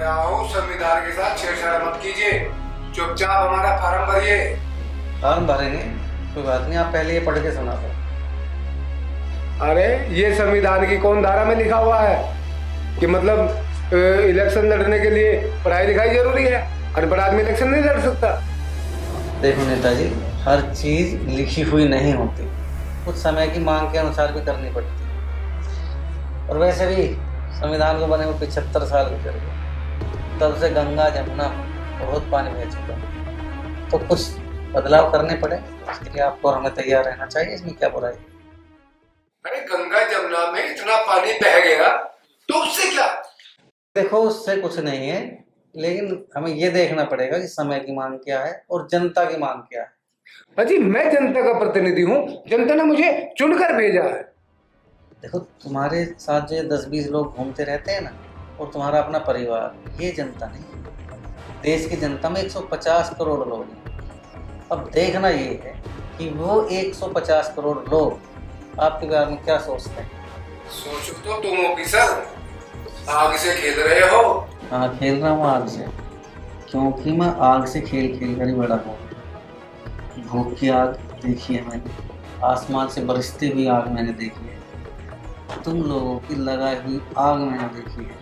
रहा हूँ, संविधान के साथ छेड़छाड़ मत कीजिए। चुपचाप हमारा फार्म भरिए। फार्म भरेंगे, कोई बात नहीं, आप पहले ये पढ़ के सुना दो। अरे ये संविधान की कौन धारा में लिखा हुआ है कि मतलब इलेक्शन लड़ने के लिए पढ़ाई लिखाई जरूरी है? अनपढ़ आदमी इलेक्शन नहीं लड़ सकता। देखो नेताजी, हर चीज लिखी हुई नहीं होती, कुछ समय की मांग के अनुसार भी करनी पड़ती है। और वैसे भी संविधान को बने हुए 75 साल गुजर गए, तब से गंगा जमुना बहुत पानी बह चुका है, तो कुछ बदलाव करने पड़े। इसके लिए आपको और हमें तैयार रहना चाहिए, इसमें क्या बुराई? अरे गंगा जमुना में इतना पानी बह गया तो उससे क्या? देखो, उससे कुछ नहीं है, लेकिन हमें ये देखना पड़ेगा कि समय की मांग क्या है और जनता की मांग क्या है। अजी मैं जनता का प्रतिनिधि हूँ, जनता ने मुझे चुनकर भेजा है। देखो, तुम्हारे साथ जो 10-20 लोग घूमते रहते हैं ना, और तुम्हारा अपना परिवार, ये जनता नहीं है। देश की जनता में 150 करोड़ लोग हैं। अब देखना ये है कि वो 150 करोड़ लोग आपके बारे में क्या सोचते हैं। सोचो तो तुम ऑफिसर आग से खेल रहे हो। हाँ, खेल रहा हूँ आग से, क्योंकि मैं आग से खेल खेल कर ही बड़ा हूँ। भूख की आग देखी है मैंने, आसमान से बरसती हुई आग मैंने देखी है, तुम लोगों की लगाई हुई आग मैंने देखी है,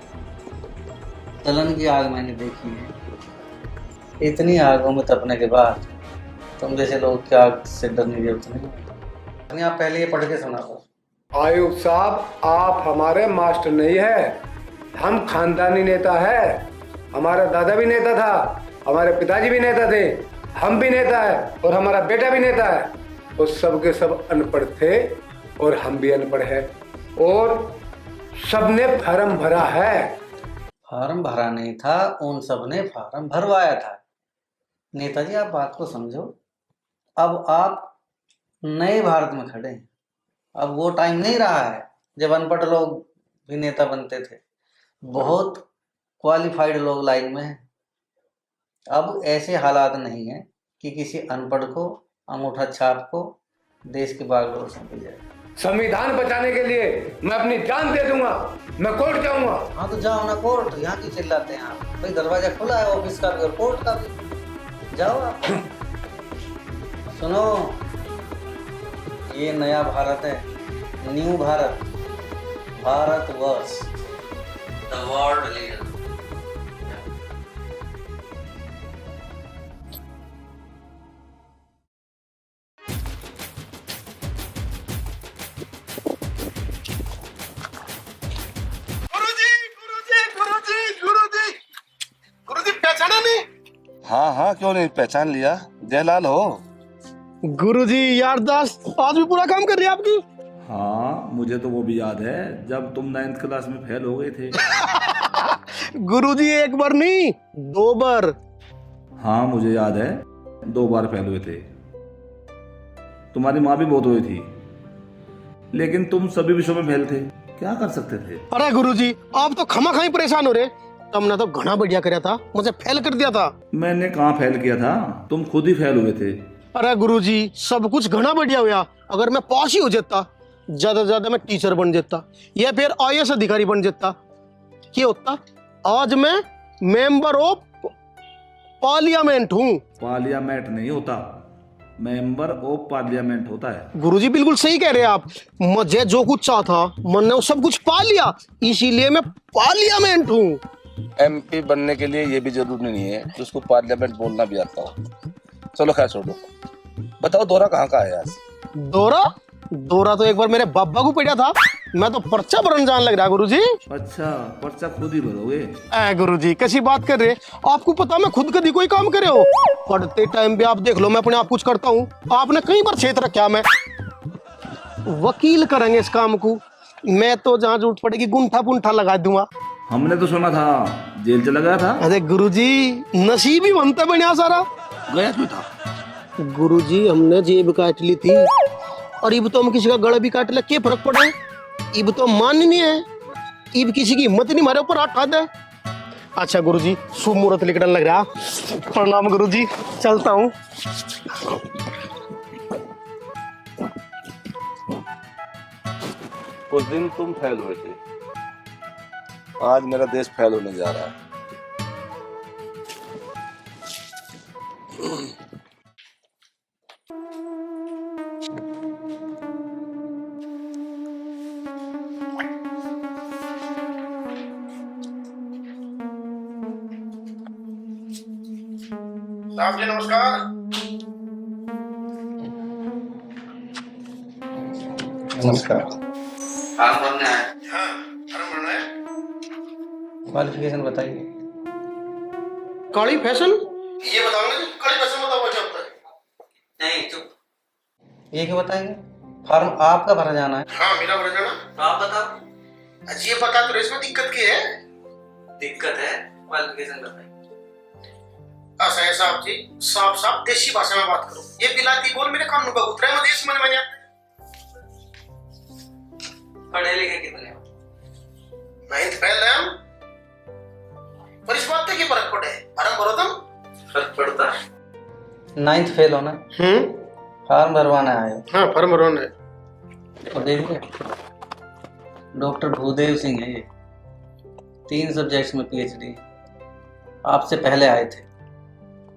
तलन की आग मैंने देखी है। इतनी आगों में तपने के बाद तुम जैसे लोग की आग से डरने की जरूरत नहीं। आप पहले ये पढ़ के सुना दो। आयुक्त साहब, आप हमारे मास्टर नहीं है, हम खानदानी नेता है। हमारा दादा भी नेता था, हमारे पिताजी भी नेता थे, हम भी नेता है और हमारा बेटा भी नेता है। तो सबके सब अनपढ़ थे और हम भी अनपढ़ है, और सबने फार्म भरा है। फार्म भरा नहीं था, उन सब ने फार्म भरवाया था। नेताजी, आप बात को समझो। अब आप नए भारत में खड़े हैं। अब वो टाइम नहीं रहा है जब अनपढ़ लोग भी नेता बनते थे। बहुत क्वालिफाइड लोग लाइन में हैं। अब ऐसे हालात नहीं है कि किसी अनपढ़ को, अंगूठा छाप को देश की बागडोर सौंपी जाए। संविधान बचाने के लिए मैं अपनी जान दे दूंगा, मैं कोर्ट जाऊंगा। हाँ तो जाओ ना कोर्ट, यहाँ क्यों चिल्लाते हैं आप? भाई दरवाजा खुला है ऑफिस का भी और कोर्ट का भी, जाओ आप। सुनो, ये नया भारत है, new Bharat, Bharatvarsh, the world leader. गुरुजी पहचाना नहीं? हाँ हाँ, क्यों नहीं पहचान लिया। जयलाल हो? गुरुजी याददाश्त आज भी पूरा काम कर रही है आपकी। हाँ, मुझे तो वो भी याद है जब तुम 9th क्लास में फेल हो गए थे। गुरुजी एक बार नहीं, 2 बार। हाँ मुझे याद है, 2 बार फेल हुए थे। तुम्हारी माँ भी बहुत हुई थी, लेकिन तुम सभी विषयों में फेल थे, क्या कर सकते थे। अरे गुरुजी, आप तो खमा खाई परेशान हो रहे। तुमने तो घना बढ़िया कराया था, मुझे फेल कर दिया था। मैंने कहाँ फेल किया था, तुम खुद ही फेल हुए थे। अरे गुरुजी, सब कुछ घना बढ़िया हुआ। अगर मैं पास ही हो जाता, ज्यादा से ज्यादा मैं टीचर बन जाता या फिर IAS अधिकारी बन जाता, क्या होता? आज मैं मेंबर ऑफ पार्लियामेंट हूँ। पार्लियामेंट नहीं होता, मेंबर ऑफ पार्लियामेंट होता है। गुरुजी बिल्कुल सही कह रहे हैं आप। मुझे जो कुछ चाहा था मैंने वो सब कुछ पा लिया, इसीलिए मैं पार्लियामेंट हूँ। MP बनने के लिए ये भी जरूरी नहीं है कि उसको पार्लियामेंट बोलना भी आता हो। चलो खैर छोड़ो, बताओ दौरा कहाँ का है आज? दौरा तो एक बार मेरे बाबा को पड़ा था, मैं तो पर्चा भरने जान लग रहा। गुरुजी अच्छा, पर्चा खुद ही भरोगे? ऐ गुरुजी कैसी बात कर रहे? आपको पता मैं खुद कभी कोई काम करे हो? पढ़ते टाइम भी आप देख लो, मैं अपने आप कुछ करता हूँ। आपने कई बार क्षेत्र रखा, मैं वकील करेंगे इस काम को। मैं तो जहाँ जरूरत पड़ेगी गुंठा पुंठा लगा दूंगा। हमने तो सुना था जेल चला गया था। अरे गुरुजी, नसीब ही बनता बढ़िया सारा। गया क्यों था? गुरुजी हमने जेब काट ली थी, और इब तो हम किसी का गला भी काट ले, क्या फर्क पड़ा है? इब तो माननी है, इब किसी की हिम्मत नहीं हमारे ऊपर हटा दे। अच्छा गुरुजी, शुभ मुहूर्त निकलने लग रहा। प्रणाम गुरुजी, चलता हूँ। उस दिन तुम फेल हुए थे, आज मेरा देश फेल होने जा रहा है। साहब जी नमस्कार। नमस्कार। फॉर्म भरने आए। हाँ फॉर्म भरना है। क्वालिफिकेशन बताइए। काली फैशन ये बताओगे जी, काली फैशन बताओ अच्छा होता है। नहीं चुप। ये क्यों बताएंगे? फॉर्म आपका भरा जाना है। हाँ मेरा भर जाना। तो आप बताओ। अच्छा ये बता तो इसमें दिक्कत क्या है? दिक्कत है, क्वालिफिकेशन बताइए। ऐसा है साहब जी, साफ साफ देसी भाषा में बात करो। ये बिलाती बोल मेरे कान में उतरा है, मुझे समझ में नहीं आता। पढ़े लिखे कितने हो? 9th फेल है हम। पर इस बात की फर्क पड़े फॉर्म भरो तुम। फर्क पड़ता है। 9th फेल होना। फॉर्म भरवाना आए हो। हाँ फॉर्म भरवाना है। तो देखिए, डॉक्टर भूदेव सिंह है ये, 3 सब्जेक्ट्स में PhD। आपसे पहले आए थे,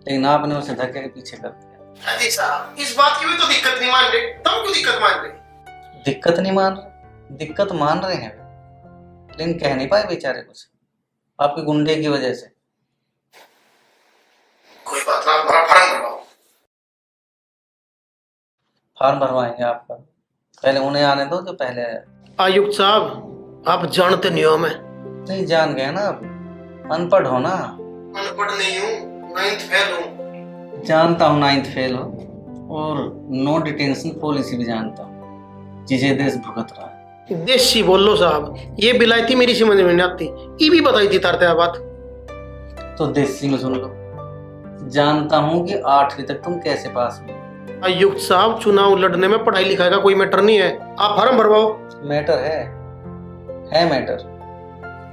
लेकिन आपने उसे धक्के के पीछे कर दिया। अजी साहब इस बात की भी तो दिक्कत नहीं मान रहे, तुम क्यों दिक्कत मान रहे? दिक्कत नहीं मान रहे? दिक्कत मान रहे हैं, लेकिन कह नहीं पाए बेचारे कुछ, आपकी गुंडे की वजह से। कोई बात ना, हमारा फॉर्म भरवाओ। फॉर्म भरवाएंगे आपका, पहले उन्हें आने दो जो पहले आए। आयुक्त साहब आप जानते नहीं हो हमें। नहीं जान गए ना, आप अनपढ़ हो ना। अनपढ़ नहीं हूँ, 9th फेल हूँ। जानता हूँ 9th फेल हो, और नो डिटेंशन पॉलिसी भी जानता हूँ, जिसे देश भुगत रहा है। देसी बोल लो साहब, ये बिलायती मेरी समझ में नहीं आती। ये भी बताई थी तारते बात। तो देसी में सुन लो, जानता हूँ कि 8वीं तक तुम कैसे पास हुए। आयुक्त साहब चुनाव लड़ने में पढ़ाई लिखाई का कोई मैटर नहीं है, आप फॉर्म भरवाओ। मैटर है मैटर।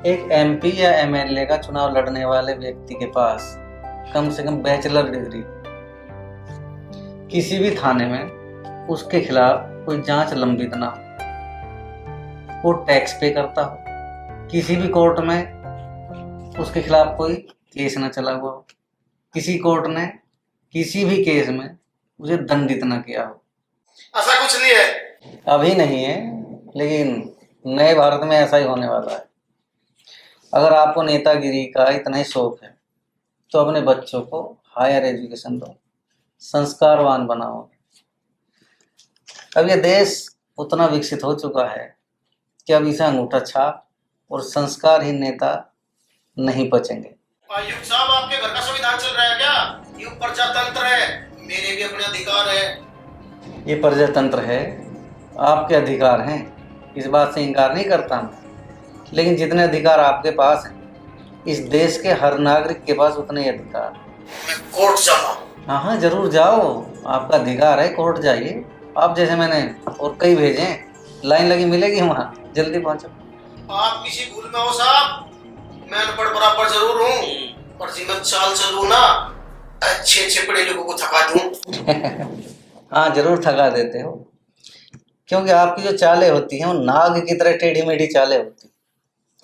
एक MP या MLA का चुनाव लड़ने वाले व्यक्ति के पास कम से कम बैचलर डिग्री, किसी भी थाने में उसके खिलाफ कोई जांच लंबित ना हो, वो टैक्स पे करता हो, किसी भी कोर्ट में उसके खिलाफ कोई केस ना चला हुआ हो, किसी कोर्ट ने किसी भी केस में उसे दंडित ना किया हो। ऐसा कुछ नहीं है। अभी नहीं है, लेकिन नए भारत में ऐसा ही होने वाला है। अगर आपको नेतागिरी का इतना ही शौक है, तो अपने बच्चों को हायर एजुकेशन दो, संस्कारवान बनाओ। अब ये देश उतना विकसित हो चुका है कि अब इसे अंगूठा छाप और संस्कारहीन नेता नहीं बचेंगे। आयुक्त साहब आपके घर का संविधान चल रहा है क्या? ये प्रजातंत्र है, मेरे भी अपने अधिकार है। ये प्रजातंत्र है, आपके अधिकार हैं, इस बात से इनकार नहीं करता मैं, लेकिन जितने अधिकार आपके पास हैं, इस देश के हर नागरिक के पास उतने ही अधिकार। मैं कोर्ट जाऊँ? हाँ जरूर जाओ, आपका अधिकार है, कोर्ट जाइए। आप जैसे मैंने और कई भेजे हैं, लाइन लगी मिलेगी वहाँ, जल्दी पहुँचो। आप किसी भूल में हो साहब, मैं अनपढ़ बराबर जरूर हूँ, पर जी मैं चाल चलूँ ना, अच्छे पढ़े लोगों को थका दूँ। हाँ जरूर थका देते हो, क्योंकि आपकी जो चालें होती हैं वो नाग की तरह टेढ़ी मेढ़ी चालें होती हैं,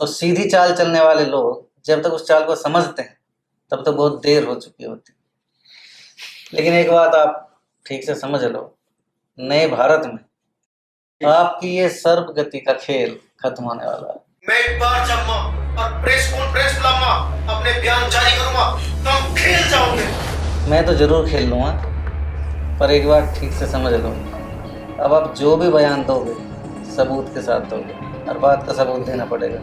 और सीधी चाल चलने वाले लोग जब तक उस चाल को समझते हैं तब तक बहुत देर हो चुकी होती। लेकिन एक बात आप ठीक से समझ लो, नए भारत में आपकी ये सर्व गति का खेल खत्म होने वाला है। मैं एक बार जब और प्रेस कॉन्फ्रेंस बुलाऊंगा, अपने बयान जारी करूंगा, तो हम खेल जाओगे। मैं तो जरूर खेल लूँगा, पर एक बार ठीक से समझ लो, अब आप जो भी बयान दोगे सबूत के साथ दोगे, हर बात का सबूत देना पड़ेगा।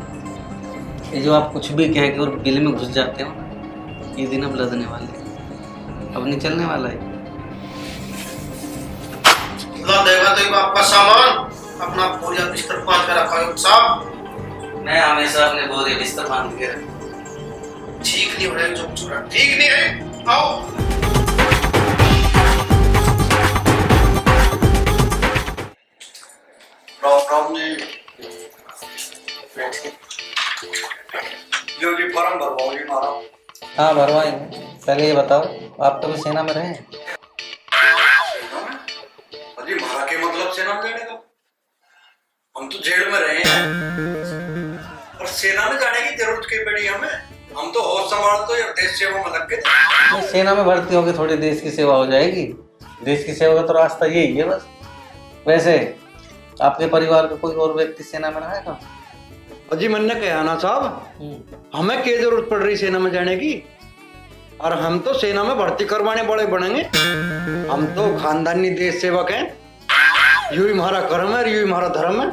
ये जो आप कुछ भी कह के और बिल में घुस जाते हो, ये दिन अब लदने वाले हैं, अब नहीं चलने वाला है। देगा तो आपका सामान अपना बोरिया बिस्तर बांध के रखा है साहब। मैं हमेशा अपने बोरे बिस्तर बांध के रखता। ठीक नहीं हो रहा है, जो चुरा ठीक नहीं है। आओ राम जी, जो जी फॉर्म भरवाओ जी मारा। हाँ भरवाएंगे, पहले ये बताओ आप कभी सेना में रहे? अजी मारा के मतलब सेना में जाने का? हम तो जेल में रहे हैं, और सेना में जाने की जरूरत क्यों पड़ी हमें? हम तो होश संभाल तो या देश सेवा में लग गए। नहीं, सेना में भर्ती होगी थोड़ी देश की सेवा हो जाएगी। देश की सेवा का तो रास्ता यही है बस। वैसे आपके परिवार का कोई और व्यक्ति सेना में रहा है क्या? अजी मैंने कहा ना साहब, हमें क्या जरूरत पड़ रही सेना में जाने की। और हम तो सेना में भर्ती करवाने बड़े बनेंगे। हम तो खानदानी देश सेवक हैं। यूं ही हमारा कर्म है और यूं ही हमारा धर्म है।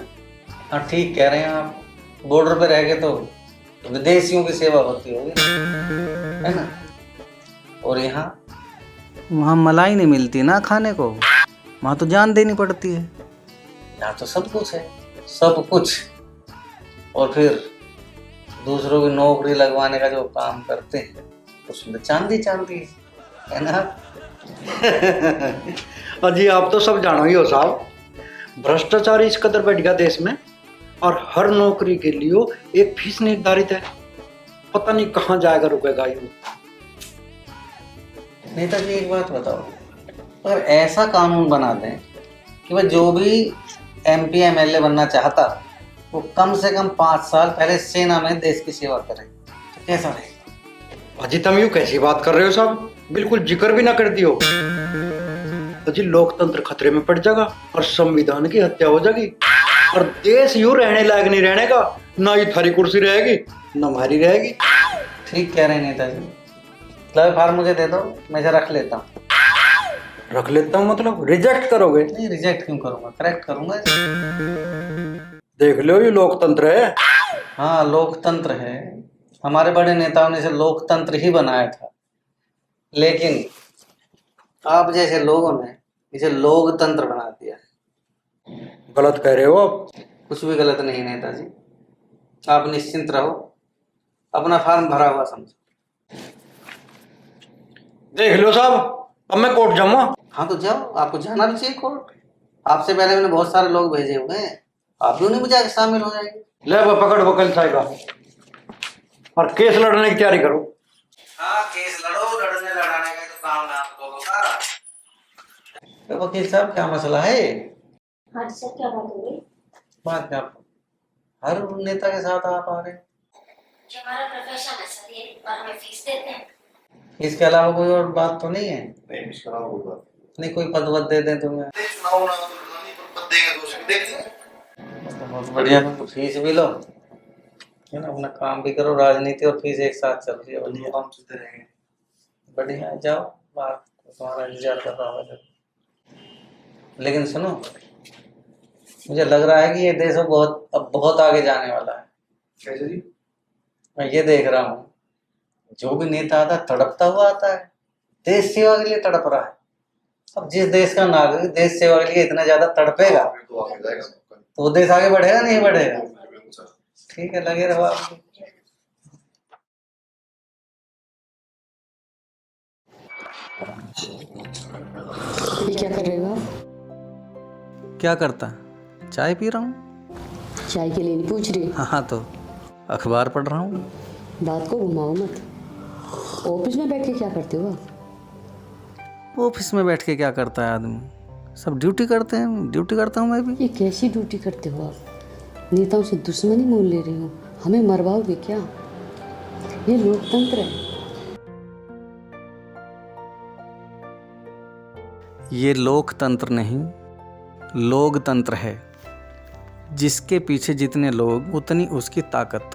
हाँ ठीक कह रहे हैं आप। बॉर्डर पे रह के तो विदेशियों की सेवा होती होगी, है ना। और यहाँ वहाँ मलाई नहीं मिलती ना खाने को, वहाँ तो जान देनी पड़ती है। यहाँ तो सब कुछ है, सब कुछ। और फिर दूसरों की नौकरी लगवाने का जो काम करते हैं उसमें चांदी चांदी है ना। अजी आप तो सब जानो ही हो साहब, भ्रष्टाचार इस कदर बढ़ गया देश में। और हर नौकरी के लिए एक फीस निर्धारित है। पता नहीं कहाँ जाएगा रुकेगा ये। नेताजी एक बात बताओ, अगर ऐसा कानून बना दें कि भाई जो भी MP MLA बनना चाहता वो कम से कम 5 साल पहले सेना में देश की सेवा करे, तो कैसा रहेगा? अजी तुम यूं कैसी बात कर रहे हो साहब, बिल्कुल जिक्र भी ना कर दियो। अजी लोकतंत्र खतरे में पड़ जाएगा और संविधान की हत्या हो जाएगी। और देश यूं रहने लायक नहीं रहने का। ना ही थारी कुर्सी रहेगी ना हमारी रहेगी। ठीक कह रहे हैं नेताजी। लो फार्म मुझे दे दो, मैं इसे रख लेता हूँ। रख लेता हूँ मतलब रिजेक्ट करोगे? नहीं, रिजेक्ट क्यों करूँगा, करेक्ट करूँगा। देख लो ये लोकतंत्र है। हाँ लोकतंत्र है, हमारे बड़े नेताओं ने इसे लोकतंत्र ही बनाया था। लेकिन आप जैसे लोगों ने इसे लोकतंत्र बना दिया। गलत कह रहे हो आप। कुछ भी गलत नहीं नेताजी, आप निश्चिंत रहो, अपना फार्म भरा हुआ समझो। देख लो साहब, अब मैं कोर्ट जाऊंगा। हाँ तो जाओ, आपको जाना भी चाहिए कोर्ट। आपसे पहले मैंने बहुत सारे लोग भेजे हुए हैं, आप भी उन्हीं में जाके शामिल हो जाएंगे। ले वो पकड़ वकील साहब का और केस लड़ने की तैयारी करो। हाँ केस लड़ो, लड़ने लड़ाने का तो काम है आपको होगा। तो वकील साहब क्या मसला है? हाँ सर, क्या बात हो गई? बात क्या, हर नेता के साथ आप आ रहे हैं? ये हमारा प्रोफेशन है सर, ये और हमें फीस देते हैं। इसके अलावा कोई और बात तो नहीं है? नहीं इसके अलावा कोई बात नहीं, कोई पद वद दे दें तुम्हें? नहीं। चुनाव ना नहीं पर पद देंगे तो उसे देख लेंगे। तो बहुत बढ़िया, तो फीस भी लो, है ना, अपना काम भी करो। राजनीति और फीस एक साथ चल रही है, बढ़िया। काम चलते रहेंगे। बढ़िया, जाओ बाहर, तुम्हारा इंतजार कर रहा होगा। लेकिन सुनो, मुझे लग रहा है कि ये देश अब बहुत आगे जाने वाला है। कैसे जी? मैं ये देख रहा हूँ, जो भी नेता आता है तड़पता हुआ आता है, देश सेवा के लिए तड़प रहा है। अब जिस देश का नागरिक देश सेवा के लिए इतना ज्यादा तड़पेगा तो आगे जाएगा। तो वो देश आगे बढ़ेगा नहीं बढ़ेगा? बिल्कुल सर। ठीक है, लगे रहो आप। ये क्या कर रहे हो आप? क्या करता, चाय पी रहा हूँ। चाय के लिए नहीं पूछ रही, हाँ तो अखबार पढ़ रहा हूँ। बात को घुमाओ मत। ऑफिस में बैठ के क्या करते हो आप? ऑफिस में बैठ के क्या करता है आदमी, सब ड्यूटी करते हैं, ड्यूटी करता हूँ मैं भी। ये कैसी ड्यूटी करते हो आप? नेताओं से दुश्मनी मोल ले रहे हो, हमें मरवाओगे क्या? ये लोकतंत्र है। ये लोकतंत्र नहीं, लोकतंत्र है। जिसके पीछे जितने लोग उतनी उसकी ताकत।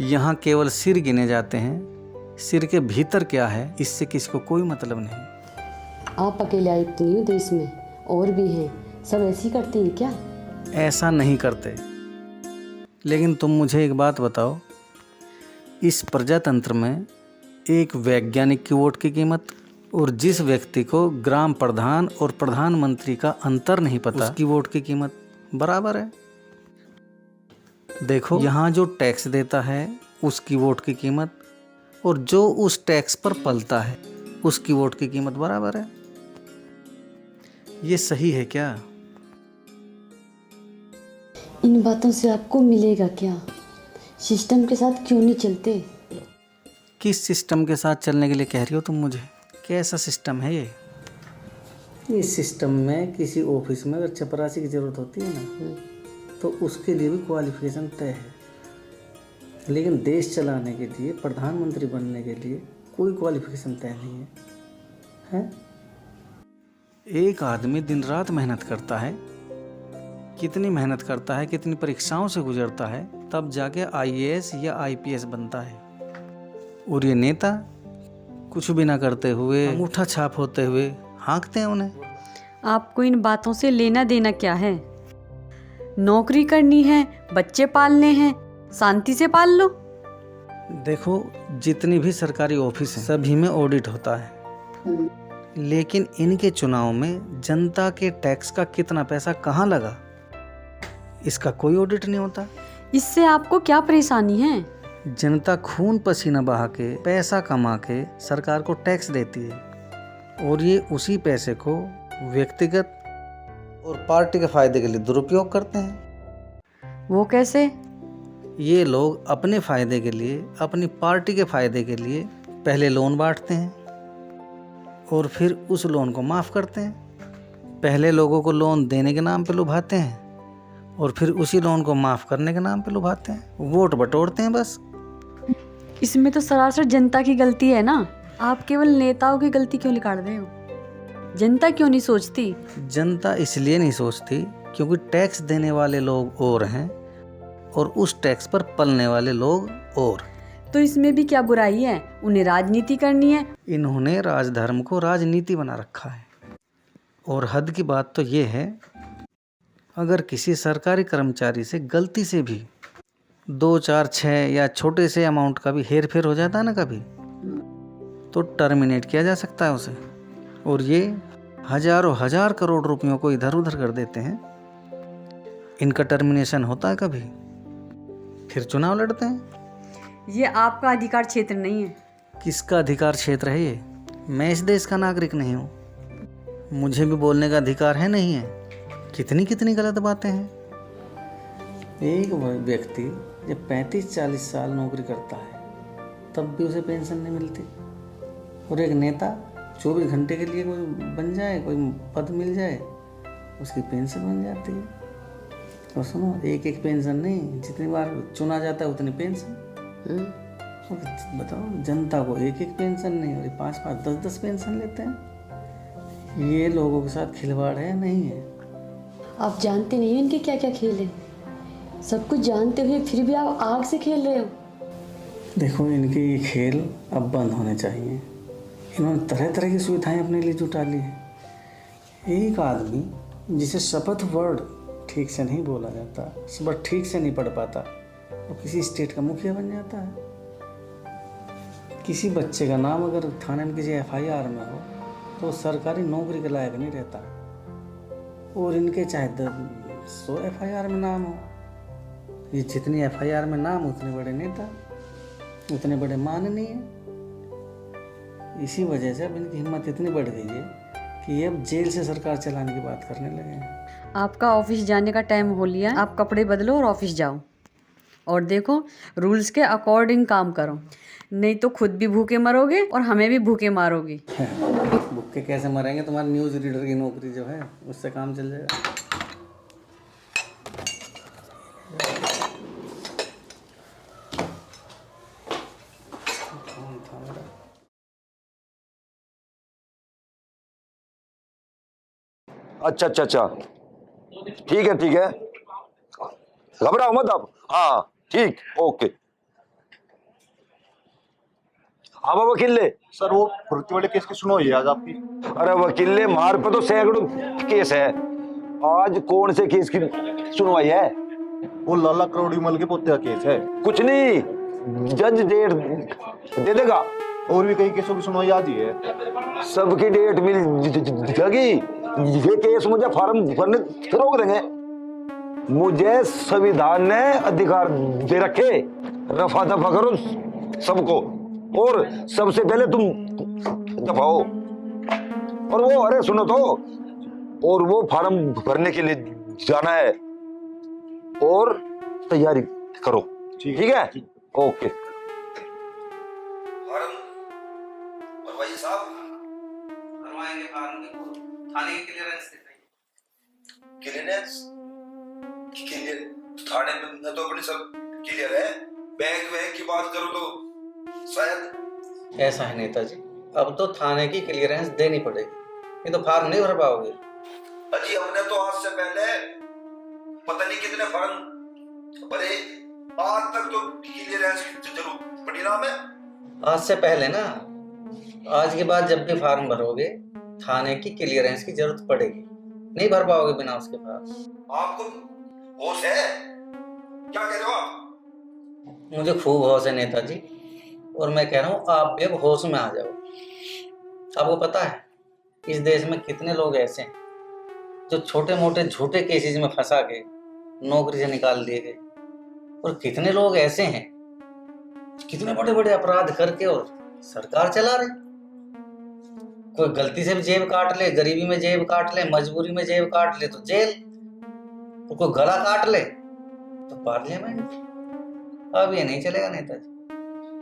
यहाँ केवल सिर गिने जाते हैं, सिर के भीतर क्या है इससे किसी को कोई मतलब नहीं। आप अकेले आए तो नहीं हो देश में, और भी हैं, सब ऐसे ही करते हैं क्या? ऐसा नहीं करते। लेकिन तुम मुझे एक बात बताओ, इस प्रजातंत्र में एक वैज्ञानिक की वोट की कीमत और जिस व्यक्ति को ग्राम प्रधान और प्रधानमंत्री का अंतर नहीं पता उसकी वोट की कीमत बराबर है। देखो, यहाँ जो टैक्स देता है उसकी वोट की कीमत और जो उस टैक्स पर पलता है उसकी वोट की कीमत बराबर है। ये सही है क्या? इन बातों से आपको मिलेगा क्या? सिस्टम के साथ क्यों नहीं चलते? किस सिस्टम के साथ चलने के लिए कह रही हो तुम मुझे? कैसा सिस्टम है ये? इस सिस्टम में किसी ऑफिस में अगर चपरासी की ज़रूरत होती है ना, तो उसके लिए भी क्वालिफिकेशन तय लेकिन देश चलाने के लिए, प्रधानमंत्री बनने के लिए कोई क्वालिफिकेशन तय नहीं है। एक आदमी दिन रात मेहनत करता है, कितनी मेहनत करता है, कितनी परीक्षाओं से गुजरता है, तब जाके IAS या IPS बनता है। और ये नेता कुछ भी ना करते हुए, अंगूठा छाप होते हुए हाँकते हैं उन्हें। आपको इन बातों से लेना देना क्या है? नौकरी करनी है, बच्चे पालने हैं, शांति से पाल लो। देखो, जितनी भी सरकारी ऑफिस हैं सभी में ऑडिट होता है, लेकिन इनके चुनाव में जनता के टैक्स का कितना पैसा कहाँ लगा, इसका कोई ऑडिट नहीं होता। इससे आपको क्या परेशानी है? जनता खून पसीना बहा के, पैसा कमा के सरकार को टैक्स देती है, और ये उसी पैसे को व्यक्तिगत और पार्टी के फायदे के लिए दुरुपयोग करते हैं। वो कैसे? ये लोग अपने फायदे के लिए, अपनी पार्टी के फायदे के लिए पहले लोन बांटते हैं और फिर उस लोन को माफ़ करते हैं। पहले लोगों को लोन देने के नाम पे लुभाते हैं और फिर उसी लोन को माफ़ करने के नाम पे लुभाते हैं, वोट बटोरते हैं बस। इसमें तो सरासर जनता की गलती है ना। आप केवल नेताओं की गलती क्यों निकाल रहे हो? जनता क्यों नहीं सोचती? जनता इसलिए नहीं सोचती क्योंकि टैक्स देने वाले लोग और हैं और उस टैक्स पर पलने वाले लोग और। तो इसमें भी क्या बुराई है? उन्हें राजनीति करनी है। इन्होंने राजधर्म को राजनीति बना रखा है। और हद की बात तो ये है, अगर किसी सरकारी कर्मचारी से गलती से भी 2, 4, 6 या छोटे से अमाउंट का भी हेर फेर हो जाता है ना कभी, तो टर्मिनेट किया जा सकता है उसे। और ये हजारों हजार करोड़ रुपयों को इधर उधर कर देते हैं। इनका टर्मिनेशन होता है कभी, फिर चुनाव लड़ते हैं। ये आपका अधिकार क्षेत्र नहीं है। किसका अधिकार क्षेत्र है ये? मैं इस देश का नागरिक नहीं हूँ, मुझे भी बोलने का अधिकार है नहीं है? कितनी कितनी गलत बातें हैं। एक व्यक्ति जब 35-40 साल नौकरी करता है तब भी उसे पेंशन नहीं मिलती, और एक नेता 24 घंटे के लिए कोई बन जाए, कोई पद मिल जाए, उसकी पेंशन बन जाती है। और सुनो, एक एक पेंशन नहीं, जितनी बार चुना जाता है उतनी पेंशन। बताओ, जनता को एक एक पेंशन नहीं, और 5-5, 10-10 पेंशन लेते हैं। ये लोगों के साथ खिलवाड़ है नहीं है? आप जानते नहीं हो इनके क्या क्या खेल हैं। सब कुछ जानते हुए फिर भी आप आग से खेल रहे हो। देखो, इनके ये खेल अब बंद होने चाहिए। इन्होंने तरह तरह की सुविधाएं अपने लिए जुटा ली है। एक आदमी जिसे शपथ वर्ड ठीक से नहीं बोला जाता, शपथ ठीक से नहीं पढ़ पाता, वो किसी स्टेट का मुखिया बन जाता है। किसी बच्चे का नाम अगर थाने में किसी FIR में हो तो सरकारी नौकरी के लायक नहीं रहता, और इनके चाहे 100 FIR में नाम हो, ये जितनी FIR में नाम उतने बड़े नेता, उतने बड़े माननीय। इसी वजह से अब इनकी हिम्मत इतनी बढ़ गई है कि ये अब जेल से सरकार चलाने की बात करने लगे हैं। आपका ऑफिस जाने का टाइम हो लिया, आप कपड़े बदलो और ऑफिस जाओ। और देखो, रूल्स के अकॉर्डिंग काम करो, नहीं तो खुद भी भूखे मरोगे और हमें भी भूखे मारोगे। भूखे कैसे मरेंगे? तुम्हारी न्यूज़ रीडर की नौकरी जो है उससे काम चल जाएगा। अच्छा अच्छा अच्छा, ठीक है ठीक है, घबराओ मत आप। हाँ ठीक, ओके। हाँ वकील ले। सर, वो फुर्ती वाले केस की सुनवाई है आज आपकी। अरे वकील ले, मार पे तो सैकड़ों केस है, आज कौन से केस की सुनवाई है? वो लाला करोड़ीमल के पोते का केस है। कुछ नहीं, जज डेट दे देगा। और भी कई केसों की सुनवाई आज ही है। सबकी डेट मिल जाएगी। ये केस मुझे फॉर्म भरने से रोक देंगे? मुझे संविधान ने अधिकार दे रखे, रफा दफा करो सबको, और सबसे पहले तुम दफाओ। और वो, अरे सुनो तो, और वो फॉर्म भरने के लिए जाना है, और तैयारी करो। ठीक है, ओके। फॉर्म भरवाइए साहब। भरवाएंगे फॉर्म को, थाने की क्लियरेंस दिखाइए। क्लियरेंस? क्लियर थाने में तो अपनी सब क्लियर है, बैंक वैंक की बात करो तो शायद। ऐसा है नेताजी, अब तो थाने की क्लियरेंस देनी पड़ेगी, ये तो फार्म नहीं भर पाओगे। अजी हमने तो आज से पहले पता नहीं कितने फॉर्म भरे, आज तक तो क्लियरेंस की जरूरत पड़ी ना हमें। आज से पहले ना, आज के बाद जब भी फार्म भरोगे थाने की क्लियरेंस की जरूरत पड़ेगी, नहीं भर पाओगे बिना उसके फार्म। आपको होश है? क्या कह रहे हो आप? मुझे खूब होश है नेताजी, और मैं कह रहा हूँ आप भी अब होश में आ जाओ। आपको पता है इस देश में कितने लोग ऐसे हैं जो छोटे मोटे झूठे केसेस में फंसा के नौकरी से निकाल दिए गए, और कितने लोग ऐसे हैं कितने बड़े बड़े अपराध करके और सरकार चला रहे। कोई गलती से भी जेब काट ले, गरीबी में जेब काट ले, मजबूरी में जेब काट ले तो जेल, और कोई गला काट ले तो पार्लियामेंट। अब ये नहीं चलेगा नेताजी।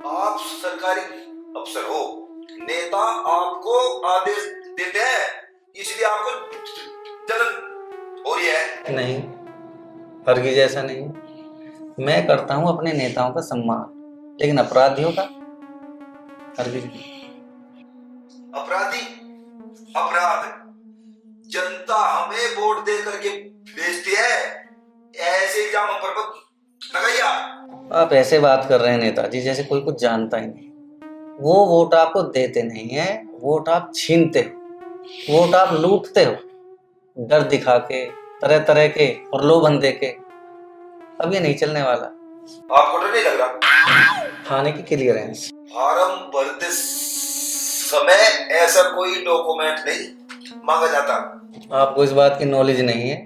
आप सरकारी अफसर हो, नेता आपको आदेश देते हैं, इसलिए आपको जलन हो रही है। नहीं, हरगिज ऐसा नहीं। मैं करता हूं अपने नेताओं का सम्मान, लेकिन अपराधियों का हरगिज नहीं। अपराधी अपराध जनता हमें वोट दे करके भेजती है, ऐसे ही जाम पर लगाइए। आप ऐसे बात कर रहे हैं नेताजी जैसे कोई कुछ जानता ही नहीं। वो वोट आपको देते नहीं है, वोट आप छीनते हो, वोट आप लूटते हो, डर दिखा के, तरह तरह के प्रलोभन दे के। अब ये नहीं चलने वाला। आपको डर नहीं लग रहा? थाने की क्लियरेंस फार्म भरते समय ऐसा कोई डॉक्यूमेंट नहीं मांगा जाता। आपको इस बात की नॉलेज नहीं है,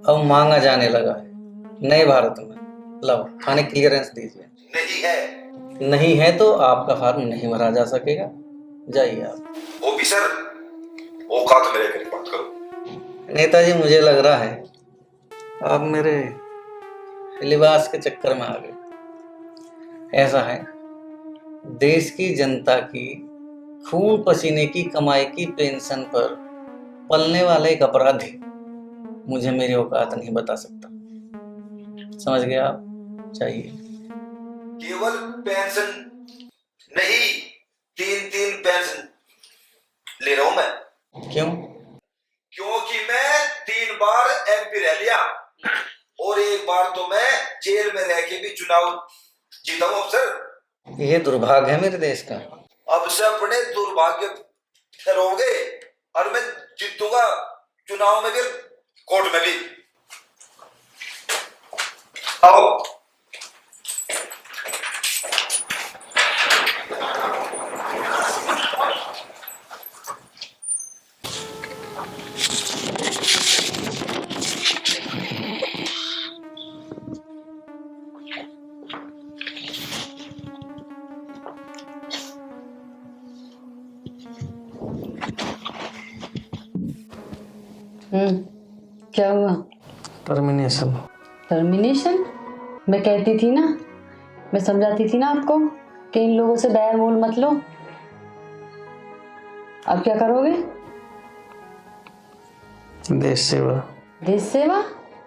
अब मांगा जाने लगा है नए भारत में। लो थाने क्लियरेंस दीजिए। नहीं है। नहीं है तो आपका फार्म नहीं भरा जा सकेगा, जाइए आप। ऑफिसर औकात मेरे करीब बात करो। नेताजी मुझे लग रहा है आप मेरे लिबास के चक्कर में आ गए। ऐसा है, देश की जनता की खून पसीने की कमाई की पेंशन पर पलने वाला एक अपराधी मुझे मेरी औकात नहीं बता सकता। समझ गए आप? चाहिए केवल पेंशन नहीं, 3 पेंशन ले रहा हूं मैं। क्यों? क्योंकि मैं 3 बार एमपी रह लिया, और 1 बार तो मैं जेल में रह के भी चुनाव जीता हूं अफसर। ये दुर्भाग्य है मेरे देश का। अब से अपने दुर्भाग्य ठहरोगे, और मैं जीतूंगा चुनाव में भी, कोर्ट में भी। आओ। क्या हुआ? टर्मिनेशन। टर्मिनेशन? मैं कहती थी ना, मैं समझाती थी ना आपको कि इन लोगों से बैर मोल मत लो। अब क्या करोगे? देश सेवा। देश सेवा?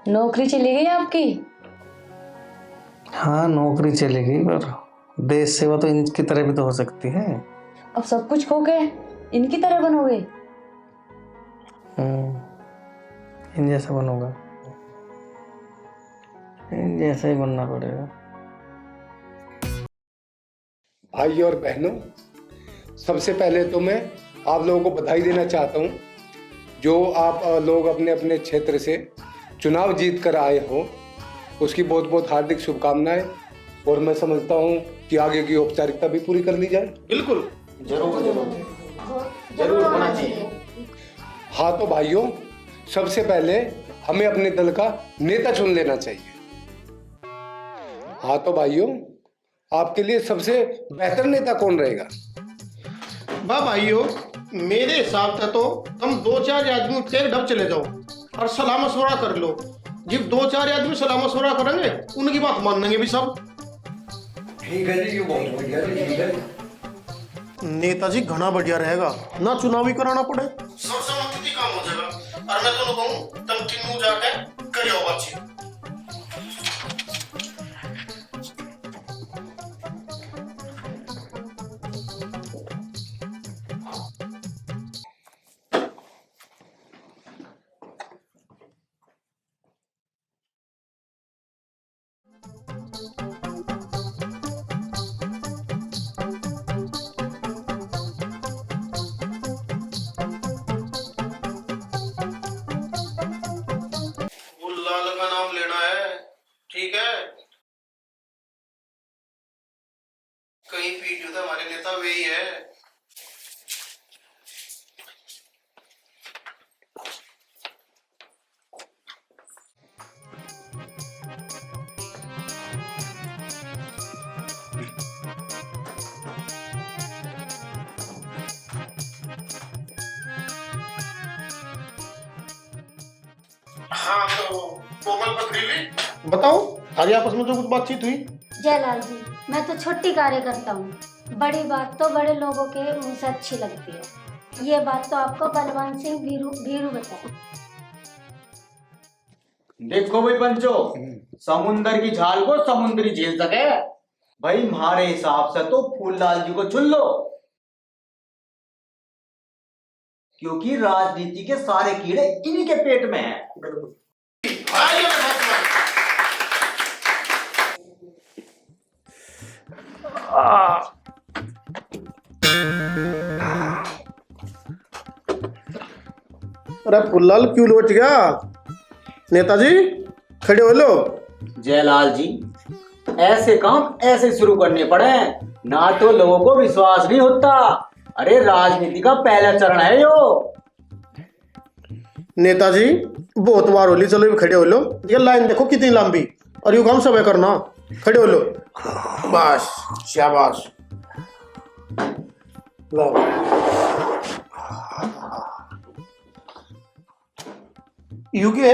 नौकरी चली गई आपकी? हाँ नौकरी चली गई, पर देश सेवा तो इनकी तरह भी तो हो सकती है। अब सब कुछ खो के इनकी तरह बनोगे? इन जैसा बनूंगा, इन जैसा ही बनना पड़ेगा। भाई और बहनों, सबसे पहले तो मैं आप लोगों को बधाई देना चाहता हूँ, जो आप लोग अपने अपने क्षेत्र से चुनाव जीत कर आए हो, उसकी बहुत बहुत हार्दिक शुभकामनाएं। और मैं समझता हूँ कि आगे की औपचारिकता भी पूरी कर ली जाए। बिल्कुल, जरूर जरूर होना चाहिए। हाँ तो भाइयों, सबसे पहले हमें अपने दल का नेता चुन लेना चाहिए। हाँ तो भाइयों, आपके लिए सबसे बेहतर नेता कौन रहेगा? वाह भाइयों, मेरे हिसाब से तो तुम 2-4 आदमी उठ के डब चले जाओ और सलाह मशवरा कर लो। जब 2-4 आदमी सलाह मशवरा करेंगे, उनकी बात मानेंगे भी सब। ठीक है जी, बहुत बढ़िया जी, ठीक है। नेताजी घना बढ़िया रहेगा, ना चुनाव भी कराना पड़े, सब सम्मति काम हो जाएगा। और मैं तो कहूँ तुम तीनों जाके करियो बातचीत। सब यही है। हाँ तो कोमल पथरीली, बताओ आज आपस में जो कुछ बातचीत हुई। जयलाल जी, मैं तो छोटी कार्य करता हूँ, बड़ी बात तो बड़े लोगों के मुंह से अच्छी लगती है। ये बात तो आपको बलवान सिंह भीरू बताए। देखो भाई पंचो, समुंदर की झाल को समुद्री झेल सके भाई, हमारे हिसाब से तो फूललाल जी को चुन लो, क्योंकि राजनीति के सारे कीड़े इन्हीं के पेट में हैं। अरे फुल्लाल क्यों लोट गया? नेताजी खड़े हो लो। जयलाल जी, ऐसे काम ऐसे शुरू करने पड़े ना तो लोगों को विश्वास नहीं होता। अरे राजनीति का पहला चरण है यो। नेताजी बहुत बार होली, चलो भी खड़े हो लो। ये लाइन देखो कितनी लंबी, और यू काम समय करना। खड़े हो लो, बस शाबाश। लो यू के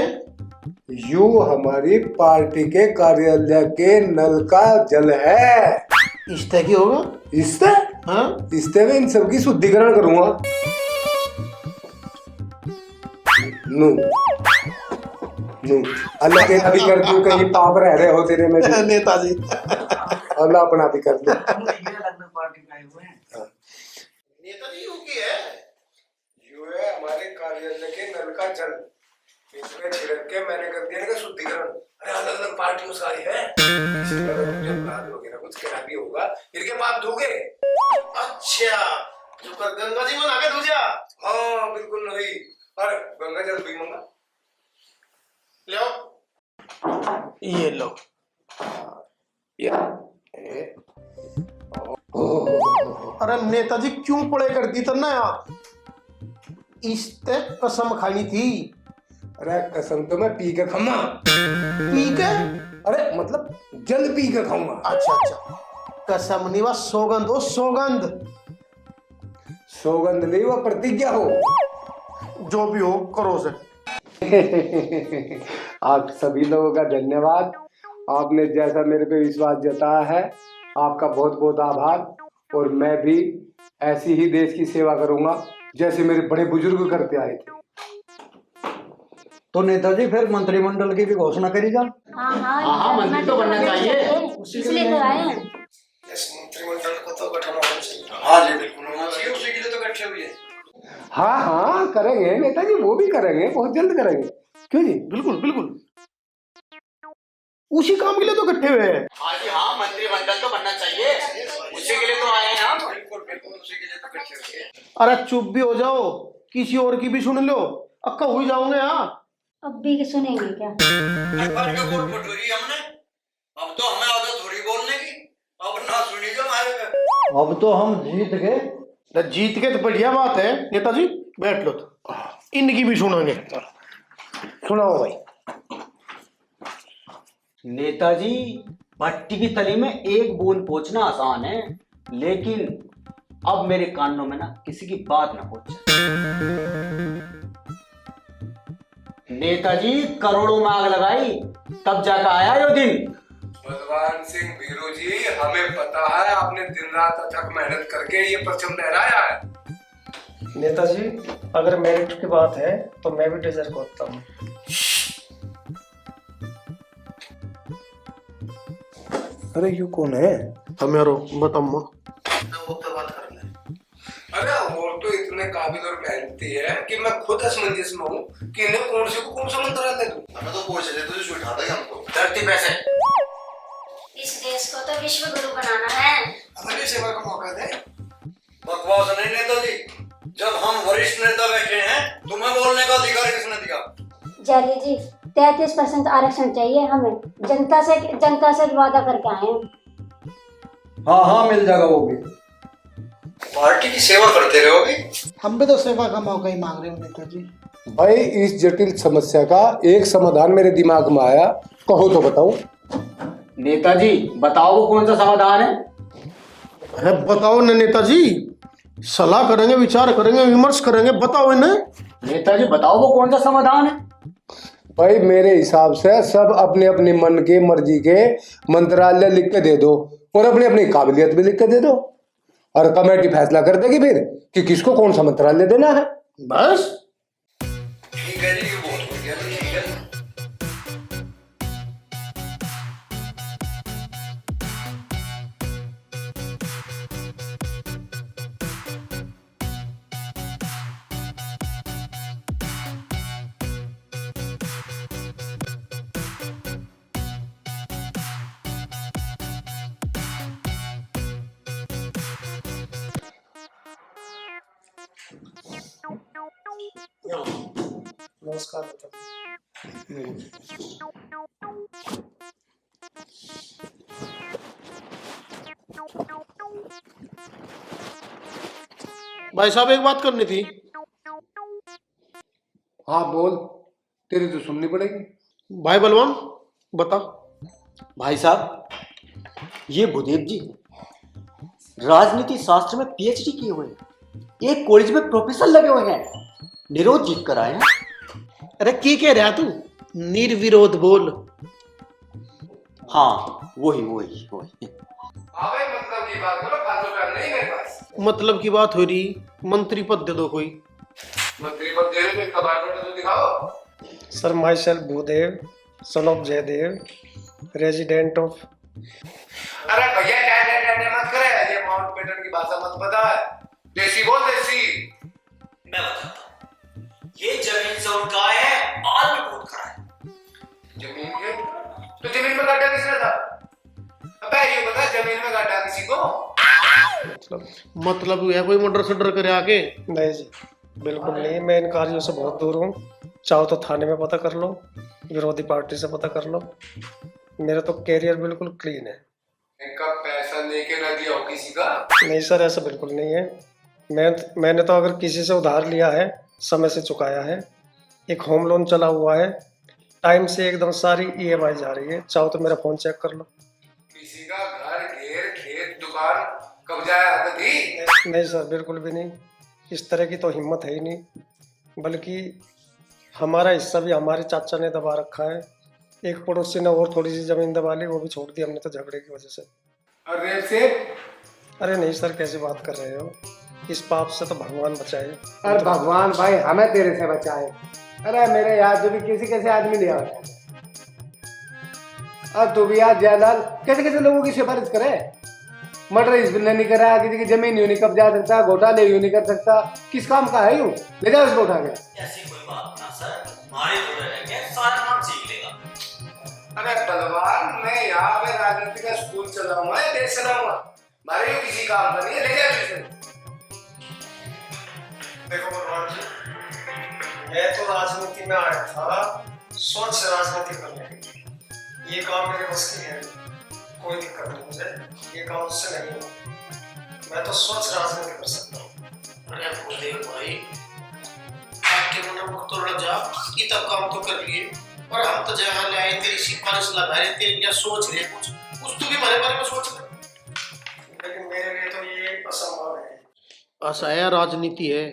यू हमारी पार्टी के कार्यालय के नल का जल है। इस तरह की होगा। इससे हाँ इस तरह इन सबकी शुद्धिकरण करूंगा। नू नू अल्लाह तेरा भी कर दूं, कहीं पाप रह रहे हो तेरे में भी। नेताजी अल्लाह अपना भी कर दे। नेताजी यू की है? यू है हमारे कार्यालय के नल का जल, इसमें छिड़क के मैंने कर दिया ना शुद्धिकरण। अरे अलग अलग पार्टियों से आई है, वगैरह कुछ खराबी होगा, इनके पाप धोगे। अच्छा जो कर गंगा जी में आके दूजा। हाँ बिल्कुल नहीं। अरे गंगा जल भी मंगा लो, ये लो। अरे नेताजी क्यों पड़े कर दी तो ना इस ते कसम खानी थी। अरे कसम तो मैं पी के खाऊंगा। पी के? अरे मतलब जल पी के खाऊंगा। अच्छा अच्छा, कसम नहीं, वह सौगंध हो, सौगंध। सौगंध नहीं, वह प्रतिज्ञा हो। जो भी हो करो से। आप सभी लोगों का धन्यवाद। आपने जैसा मेरे पे विश्वास जताया है, आपका बहुत बहुत आभार। और मैं भी ऐसी ही देश की सेवा करूंगा जैसे मेरे बड़े बुजुर्ग करते आए थे। तो नेताजी फिर मंत्रिमंडल की भी घोषणा करी जा। हाँ, मंत्री तो बनना चाहिए, इसलिए तो आए हैं। इस मंत्रिमंडल को तो गठन होना चाहिए। हाँ जी बिल्कुल होना चाहिए, उसी के लिए तो गठे हुए हैं। हाँ हाँ करेंगे नेताजी, वो भी करेंगे, बहुत जल्द करेंगे। क्यों जी? बिल्कुल बिल्कुल, उसी काम के लिए तो इकट्ठे हुए हैं। हाँ जी हाँ, मंत्रिमंडल तो बनना चाहिए, उसी के लिए तो आए हैं हम। बिल्कुल बिल्कुल उसी के लिए तो गठे हुए हैं। अरे चुप भी हो जाओ, किसी और की भी सुन लो, अक्का हुई जाओगे। यहाँ अब भी सुनेंगे क्या? अखबार का वोट पटोरी हमने, अब तो हमें आदत थोड़ी बोलने की, अब ना सुनी जो हमारे। अब तो हम जीत गए। जीत के तो बढ़िया बात है। नेताजी बैठ लो, तो इनकी भी सुनाएंगे। सुनाओ भाई। नेताजी, भट्टी की तली में एक बूंद पहुंचना आसान है, लेकिन अब मेरे कानों में ना किसी की बात ना पहुंचे। नेताजी करोड़ों में आग लगाई, तब जाकर आया यो दिन। बलवान सिंह भीरू जी, हमें पता है आपने दिन रात अथक मेहनत करके ये परचम लहराया है। नेताजी, अगर मेरिट की बात है तो मैं भी डिजर्व करता हूँ। अरे यू कौन है? हमारो बताओ। अरे और तो इतने काबिल और मेहनती है कि मैं खुद असमंजस में हूँ कि इन्हें कौन से को कौन सा मंत्र आता है। हमें तो पूछ रहे तुझे जो उठाता है हमको। धरती पैसे इस देश को तो विश्व गुरु बनाना है। हमें भी सेवा का मौका दे। बकवास नहीं नेताजी, जब हम वरिष्ठ नेता बैठे हैं तुम्हें बोलने का अधिकार किसने दिया? जयली जी, 33% आरक्षण चाहिए हमें, जनता से वादा करके आए हैं। हाँ हाँ मिल जाएगा वो भी। पार्टी की सेवा करते रहोगे। हम भी तो सेवा का मौका ही मांग रहे हो नेताजी। भाई इस जटिल समस्या का एक समाधान मेरे दिमाग में आया, कहो तो बताऊं। नेताजी बताओ वो कौन सा समाधान है। अरे बताओ ना नेताजी, सलाह करेंगे, विचार करेंगे, विमर्श करेंगे, बताओ इन्हें। नेताजी बताओ वो कौन सा समाधान है। भाई मेरे हिसाब से सब अपने अपने मन के मर्जी के मंत्रालय लिख के दे दो और अपनी अपनी काबिलियत भी लिख के दे दो, और कमेटी फैसला कर देगी फिर कि किसको कौन सा मंत्रालय देना है। बस ठीक है जी, ये बहुत बढ़िया, ठीक है। नमस्कार। भाई साहब एक बात करनी थी। हाँ बोल, तेरी तो सुननी पड़ेगी। भाई बलवान बता। भाई साहब ये भूदेव जी राजनीति शास्त्र में पीएचडी किए हुए हैं, एक कॉलेज में प्रोफेसर लगे हुए हैं, निरोध जीत कर आए हैं। अरे की कह रहा तू? निर्विरोध बोल। हाँ वही वही वही। मतलब की बात करो, फालतू टाइम नहीं मेरे पास। मतलब की बात हो रही, मंत्री पद दे दो कोई। मंत्री पद दे रहे तो बायोडाटा तो दिखाओ। Sir myself Bhudev, son of Jaidev, resident of. अरे भैया टाइम मत करे, ये माउंट बेटन की भाषा मत बता, देसी बोल देसी। मैं बताता हूँ, ये जमीन से उनका है और भी वोट करा है। जमीन के तो जमीन में गड्ढा किसने था? अबे ये बता, जमीन में गड्ढा किसी को? मतलब है कोई मर्डर सडर करे आके? नहीं जी, बिल्कुल नहीं। मैं इन कार्यों से बहुत दूर हूँ। चाहो तो थाने में पता कर लो, विरोधी पार्टी से पता कर लो। मेरा तो कैरियर बिल्कुल क्लीन है। इनका पैसा लेके ना दिया हो किसी का? नहीं सर, ऐसा बिल्कुल नहीं है। मैंने तो अगर किसी से उधार लिया है, समय से चुकाया है। एक होम लोन चला हुआ है, टाइम से एकदम सारी ईएमआई जा रही है। चाहो तो मेरा फोन चेक कर लो। किसी का घर, घेर, खेत, दुकान कब्जा थी? नहीं सर, बिल्कुल भी नहीं। इस तरह की तो हिम्मत है ही नहीं। बल्कि हमारा हिस्सा भी हमारे चाचा ने दबा रखा है। एक पड़ोसी ने और थोड़ी सी जमीन दबा ली, वो भी छोड़ दी हमने तो झगड़े की वजह से। अरे से अरे नहीं सर, कैसी बात कर रहे हो? इस पाप से तो भगवान बचाए। अरे भगवान भाई हमें तेरे से बचाए। अरे मेरे याद जो भी कैसे कैसे आदमी लिया, अब तू भी याद जयलाल कैसे कैसे लोगों की सिफारिश करे। मर्डर इसने नहीं करा, किसी की जमीन यूं नहीं कब्जा सकता, घोटाले यूं नहीं कर सकता। किस काम का है यूं? ले जाओ इसको उठा के। ऐसी कोई बात ना सर, हमारे जुड़े रहेंगे, सारा काम सीख लेगा। अरे बलवान, मैं यहाँ पे राजनीति का स्कूल चलाऊंगा या देश चलाऊंगा? हमारे ये किसी काम का नहीं है, ले जाओ इसे। देखो भगवान जी, मैं तो राजनीति में आया था स्वच्छ राजनीति करने के लिए। ये काम मेरे बस की है, कोई दिक्कत नहीं मुझे। ये काम उससे नहीं हो, मैं तो स्वच्छ राजनीति कर सकता हूँ। अरे भूदेव भाई, आपके मन में तो रह जा कि तब काम तो कर लिए, और हम तो जहाँ ले आए तेरी सिफारिश लगा रहे, तेरी क्या सोच रहे, कुछ तू भी हमारे बारे में सोच ले। लेकिन मेरे लिए तो ये असंभव है। ऐसा है, राजनीति है,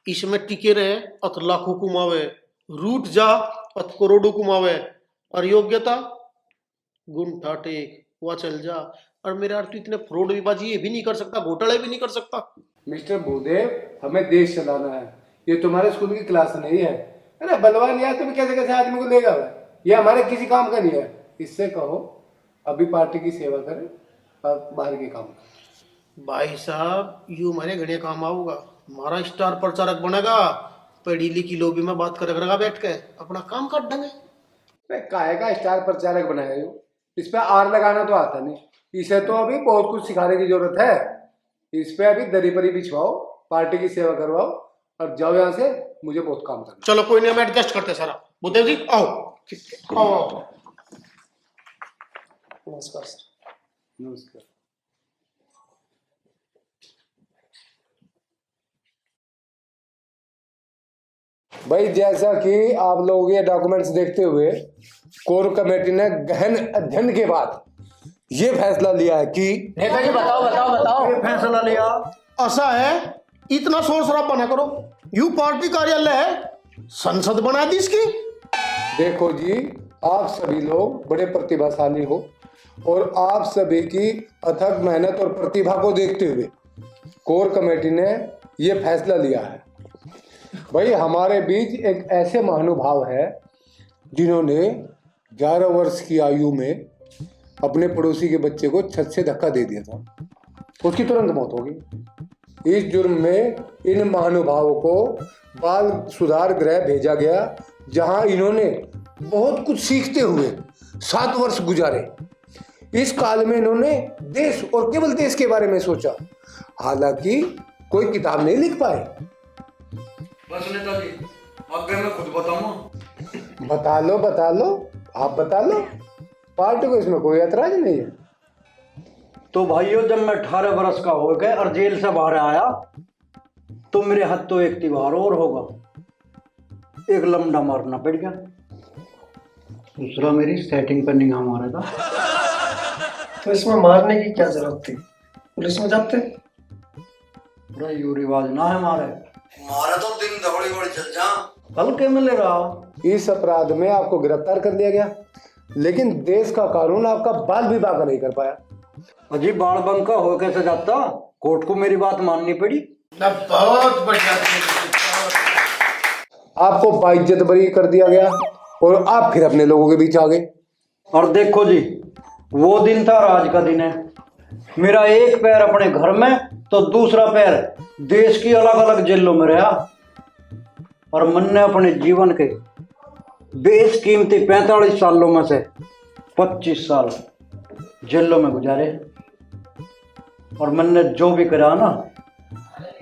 इसमें टिके रहे अत लाखों कुमावे, रूट जा अत करोड़ों कुमावे, और योग्यता गुण ठाटे हुआ चल जा। और मेरे यार तू इतने फ्रॉड भी बाजी ये भी नहीं कर सकता, घोटाले भी नहीं कर सकता। मिस्टर भूदेव, हमें देश चलाना है, ये तुम्हारे स्कूल की क्लास नहीं है। अरे बलवान यार, तुम कैसे कैसे आदमी को लेगा? ये हमारे किसी काम का नहीं है। इससे कहो अभी पार्टी की सेवा करे और बाहर के काम। भाई साहब यू हमारे घड़े काम आऊगा, हमारा स्टार प्रचारक बनेगा, पढ़ी लिखी लोबी में बात करेगा बैठ के, अपना काम कर देंगे। काहे का स्टार प्रचारक बनाया यो? इस पे आर लगाना तो आता नहीं। इसे तो अभी बहुत कुछ सिखाने की जरूरत है। इस पे अभी दरी परी बिछवाओ, पार्टी की सेवा करवाओ और जाओ यहाँ से। मुझे बहुत काम करना। चलो कोई नहीं, हम एडजस्ट करते सारा। भूदेव जी आओ, आओ। नमस्कार सर। नमस्कार। भाई जैसा कि आप लोग ये डॉक्यूमेंट्स देखते हुए कोर कमेटी ने गहन अध्ययन के बाद ये फैसला लिया है कि नेताजी बताओ ये फैसला लिया। ऐसा है, इतना शोर शराबा ना करो। यू पार्टी कार्यालय है, संसद बना दी इसकी। देखो जी, आप सभी लोग बड़े प्रतिभाशाली हो और आप सभी की अथक मेहनत और प्रतिभा को देखते हुए कोर कमेटी ने ये फैसला लिया है। भाई हमारे बीच एक ऐसे महानुभाव है जिन्होंने 11 वर्ष की आयु में अपने पड़ोसी के बच्चे को छत से धक्का दे दिया था, उसकी तुरंत मौत हो गई। इस जुर्म में इन महानुभावों को बाल सुधार गृह भेजा गया, जहां इन्होंने बहुत कुछ सीखते हुए 7 वर्ष गुजारे। इस काल में इन्होंने देश और केवल देश के बारे में सोचा, हालांकि कोई किताब नहीं लिख पाए। बस नेताजी, आगे मैं खुद बताऊंगा। बता लो, आप बता लो, पार्टी को इसमें कोई ऐतराज नहीं है। तो भाइयों, जब मैं 18 वर्ष का हो गया और जेल से बाहर आया तो मेरे हाथ तो एक त्योहार और होगा। एक लमडा मारना पड़ गया, दूसरा मेरी सेटिंग पर निगाह मारा था। तो इसमें मारने की क्या जरूरत थी, पुलिस में जाते। पूरा यू रिवाज ना है हमारे तो दिन दौड़ी बड़ी चल जा। कल के मिलेगा। इस अपराध में आपको गिरफ्तार कर लिया गया, लेकिन देश का कानून आपका बाल भी बांका नहीं कर पाया। अजी बाल बंका हो कैसे जाता, कोर्ट को मेरी बात माननी पड़ी। बहुत बढ़िया। आपको बाइज्जत बरी कर दिया गया और आप फिर अपने लोगों के बीच आ गए। और देखो जी, वो दिन था और आज का दिन है। मेरा एक पैर अपने घर में तो दूसरा पैर देश की अलग अलग जेलों में रहा, और मन ने अपने जीवन के बेशकीमती 45 सालों में से 25 साल जेलों में गुजारे। और मन ने जो भी करा ना,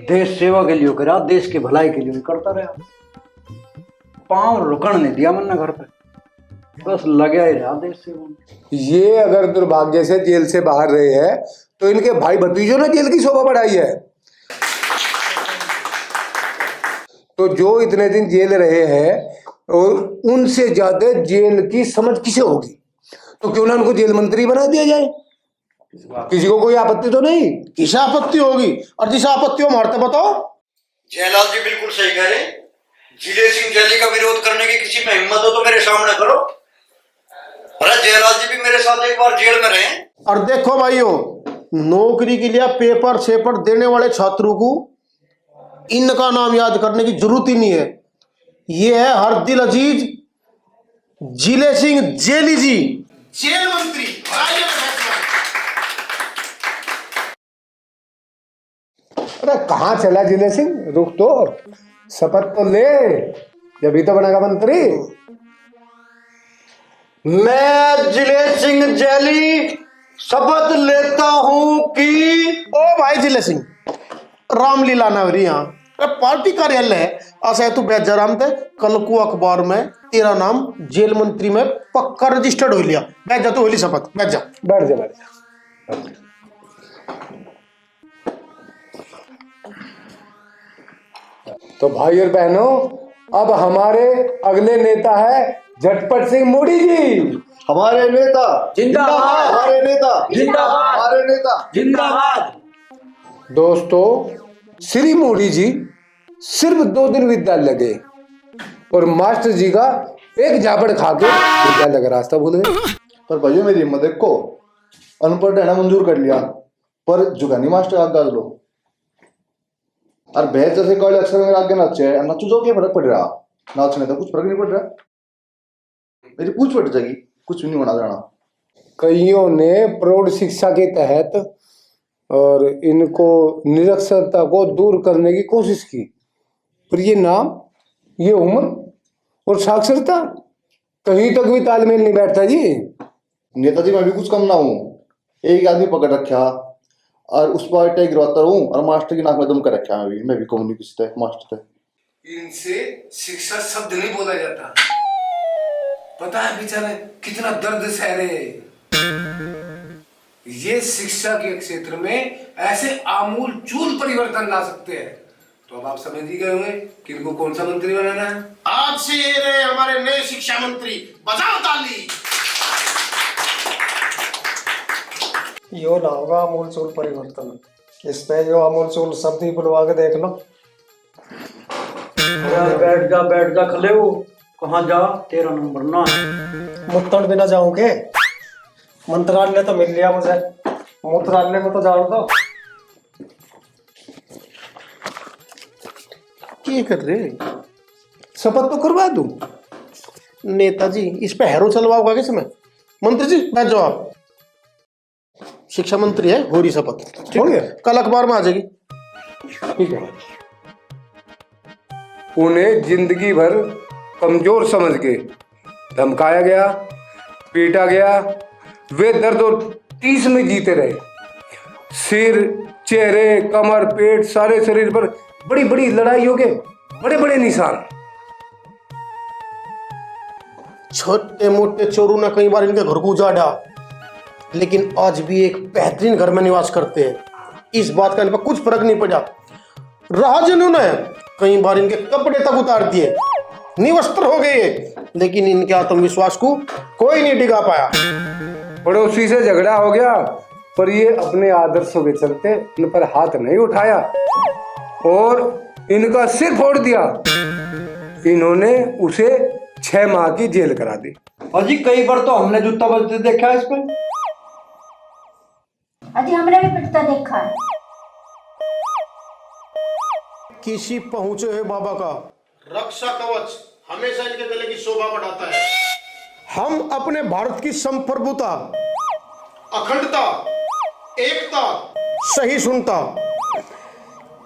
देश सेवा के लिए करा, देश की भलाई के लिए करता रहा। पांव रुकण नहीं दिया मन ने घर पे, बस लगा ही रहा देश सेवा में। ये अगर दुर्भाग्य से जेल से बाहर रहे हैं तो इनके भाई भतीजों ने जेल की शोभा बढ़ाई है। तो जो इतने दिन जेल रहे हैं और उनसे ज्यादा जेल की समझ किसे होगी, तो क्यों ना उनको जेल मंत्री बना दिया जाए। किसी को कोई आपत्ति तो नहीं? किसे आपत्ति होगी, और जिसे आपत्ति हो मारते बताओ। जयलाल जी बिल्कुल सही कह रहे। जिले सिंह जैली का विरोध करने की किसी में हिम्मत हो तो मेरे सामने करो। अरे जयलाल जी भी मेरे साथ एक बार जेल में रहे। और देखो भाइयों, नौकरी के लिए पेपर शेपर देने वाले छात्रों को इनका नाम याद करने की जरूरत ही नहीं है। ये है हरदिल अजीज जिले सिंह जेली जी, जेल मंत्री। अरे कहाँ चला जिले सिंह, रुक तो, शपथ तो ले, जब तो बनेगा मंत्री। मैं जिले सिंह जैली शपथ लेता हूं कि। ओ भाई जिले सिंह, रामलीला नवरी यहाँ पार्टी कार्यालय है। ऐसा तू बैठ जा राम थे, कल को अखबार में तेरा नाम जेल मंत्री में पक्का रजिस्टर्ड हो लिया। बैठ जा, तू होली शपथ, बैठ जा। बैठ जा। तो भाई और बहनों, अब हमारे अगले नेता है झटपट सिंह मोदी जी। हमारे नेता जिंदाबाद, हमारे नेता जिंदाबाद, हमारे नेता जिंदाबाद। दोस्तों, श्री मोदी जी सिर्फ 2 दिन विद्यालय गए और मास्टर जी का एक झापड़ खा के विद्यालय का रास्ता भूल गए। पर भाइयों मेरी हिम्मत देखो, अनपढ़ रहना मंजूर कर लिया, पर जुगानी मास्टर आगे डाल लो। और भैंस जैसे कॉलेज अक्सर मेरे आगे नाचे, नाचू जो क्या फर्क पड़ रहा, नाचने तो कुछ फर्क नहीं पड़ रहा। मेरी पूछ पड़ जाएगी, कुछ भी नहीं बना जाना। कईयों ने प्रौढ़ शिक्षा के तहत और इनको निरक्षरता को दूर करने की कोशिश की, पर ये नाम, ये उम्र और साक्षरता कहीं तक भी तालमेल नहीं बैठता जी। नेताजी मैं भी कुछ कम ना हूँ, एक आदमी पकड़ रखा और उस पर टैग गिरवाता हूँ, और मास्टर की नाक में दम कर रखा है। मैं भी कम्युनिस्ट है, मास्टर है। इनसे शिक्षा शब्द नहीं बोला जाता। पता है बेचारे कितना दर्द सह रहे हैं। ये शिक्षा के क्षेत्र में ऐसे आमूल चूल परिवर्तन ला सकते हैं। तो अब आप समझ ही गए होंगे कि इनको कौन सा मंत्री बनाना है। आज से ये रहे हमारे नए शिक्षा मंत्री, बजाओ ताली। यो ना होगा आमूल चूल परिवर्तन, इस पे जो आमूल चूल शब्द ही बुलवा के देख लो। बैठ जा खले हो, कहाँ जा, तेरा नंबर ना है। मुत्तड़ बिना जाऊंगे, मंत्रालय तो मिल लिया मुझे, मूत्रालय में तो जान दो। क्या कर रहे, शपथ तो करवा दूं। नेताजी इस पे हैरो चलवाओगा किस में? मंत्री जी बैठ जाओ, आप शिक्षा मंत्री है, हो रही शपथ, हो गया, कल अखबार में आ जाएगी। ठीक है। उन्हें जिंदगी भर कमजोर समझ के धमकाया गया, पीटा गया, वे दर्द और टीस में जीते रहे। सिर, चेहरे, कमर, पेट, सारे शरीर पर बड़ी बड़ी लड़ाइयों के बड़े बड़े निशान। छोटे मोटे चोरों ने कई बार इनके घर को उजाड़ा, लेकिन आज भी एक बेहतरीन घर में निवास करते हैं। इस बात का इन पर कुछ फर्क नहीं पड़ा। राजनों ने कई बार इनके कपड़े तक उतार दिए, निवस्त्र हो गए, लेकिन इनके आत्मविश्वास को कोई नहीं टिका पाया। पड़ोसी से झगड़ा हो गया, पर ये अपने आदर्शों के चलते इन पर हाथ नहीं उठाया और इनका सिर फोड़ दिया। इन्होंने उसे 6 माह की जेल करा दी। अजी कई बार तो हमने जूता बजते देखा है इस पे। अजी हमने भी पिटता देखा है। किसी पहुंचे हुए बाबा का रक्षा कवच हमेशा इनके गले की शोभा बढ़ाता है। हम अपने भारत की संप्रभुता, अखंडता, एकता, सहिष्णुता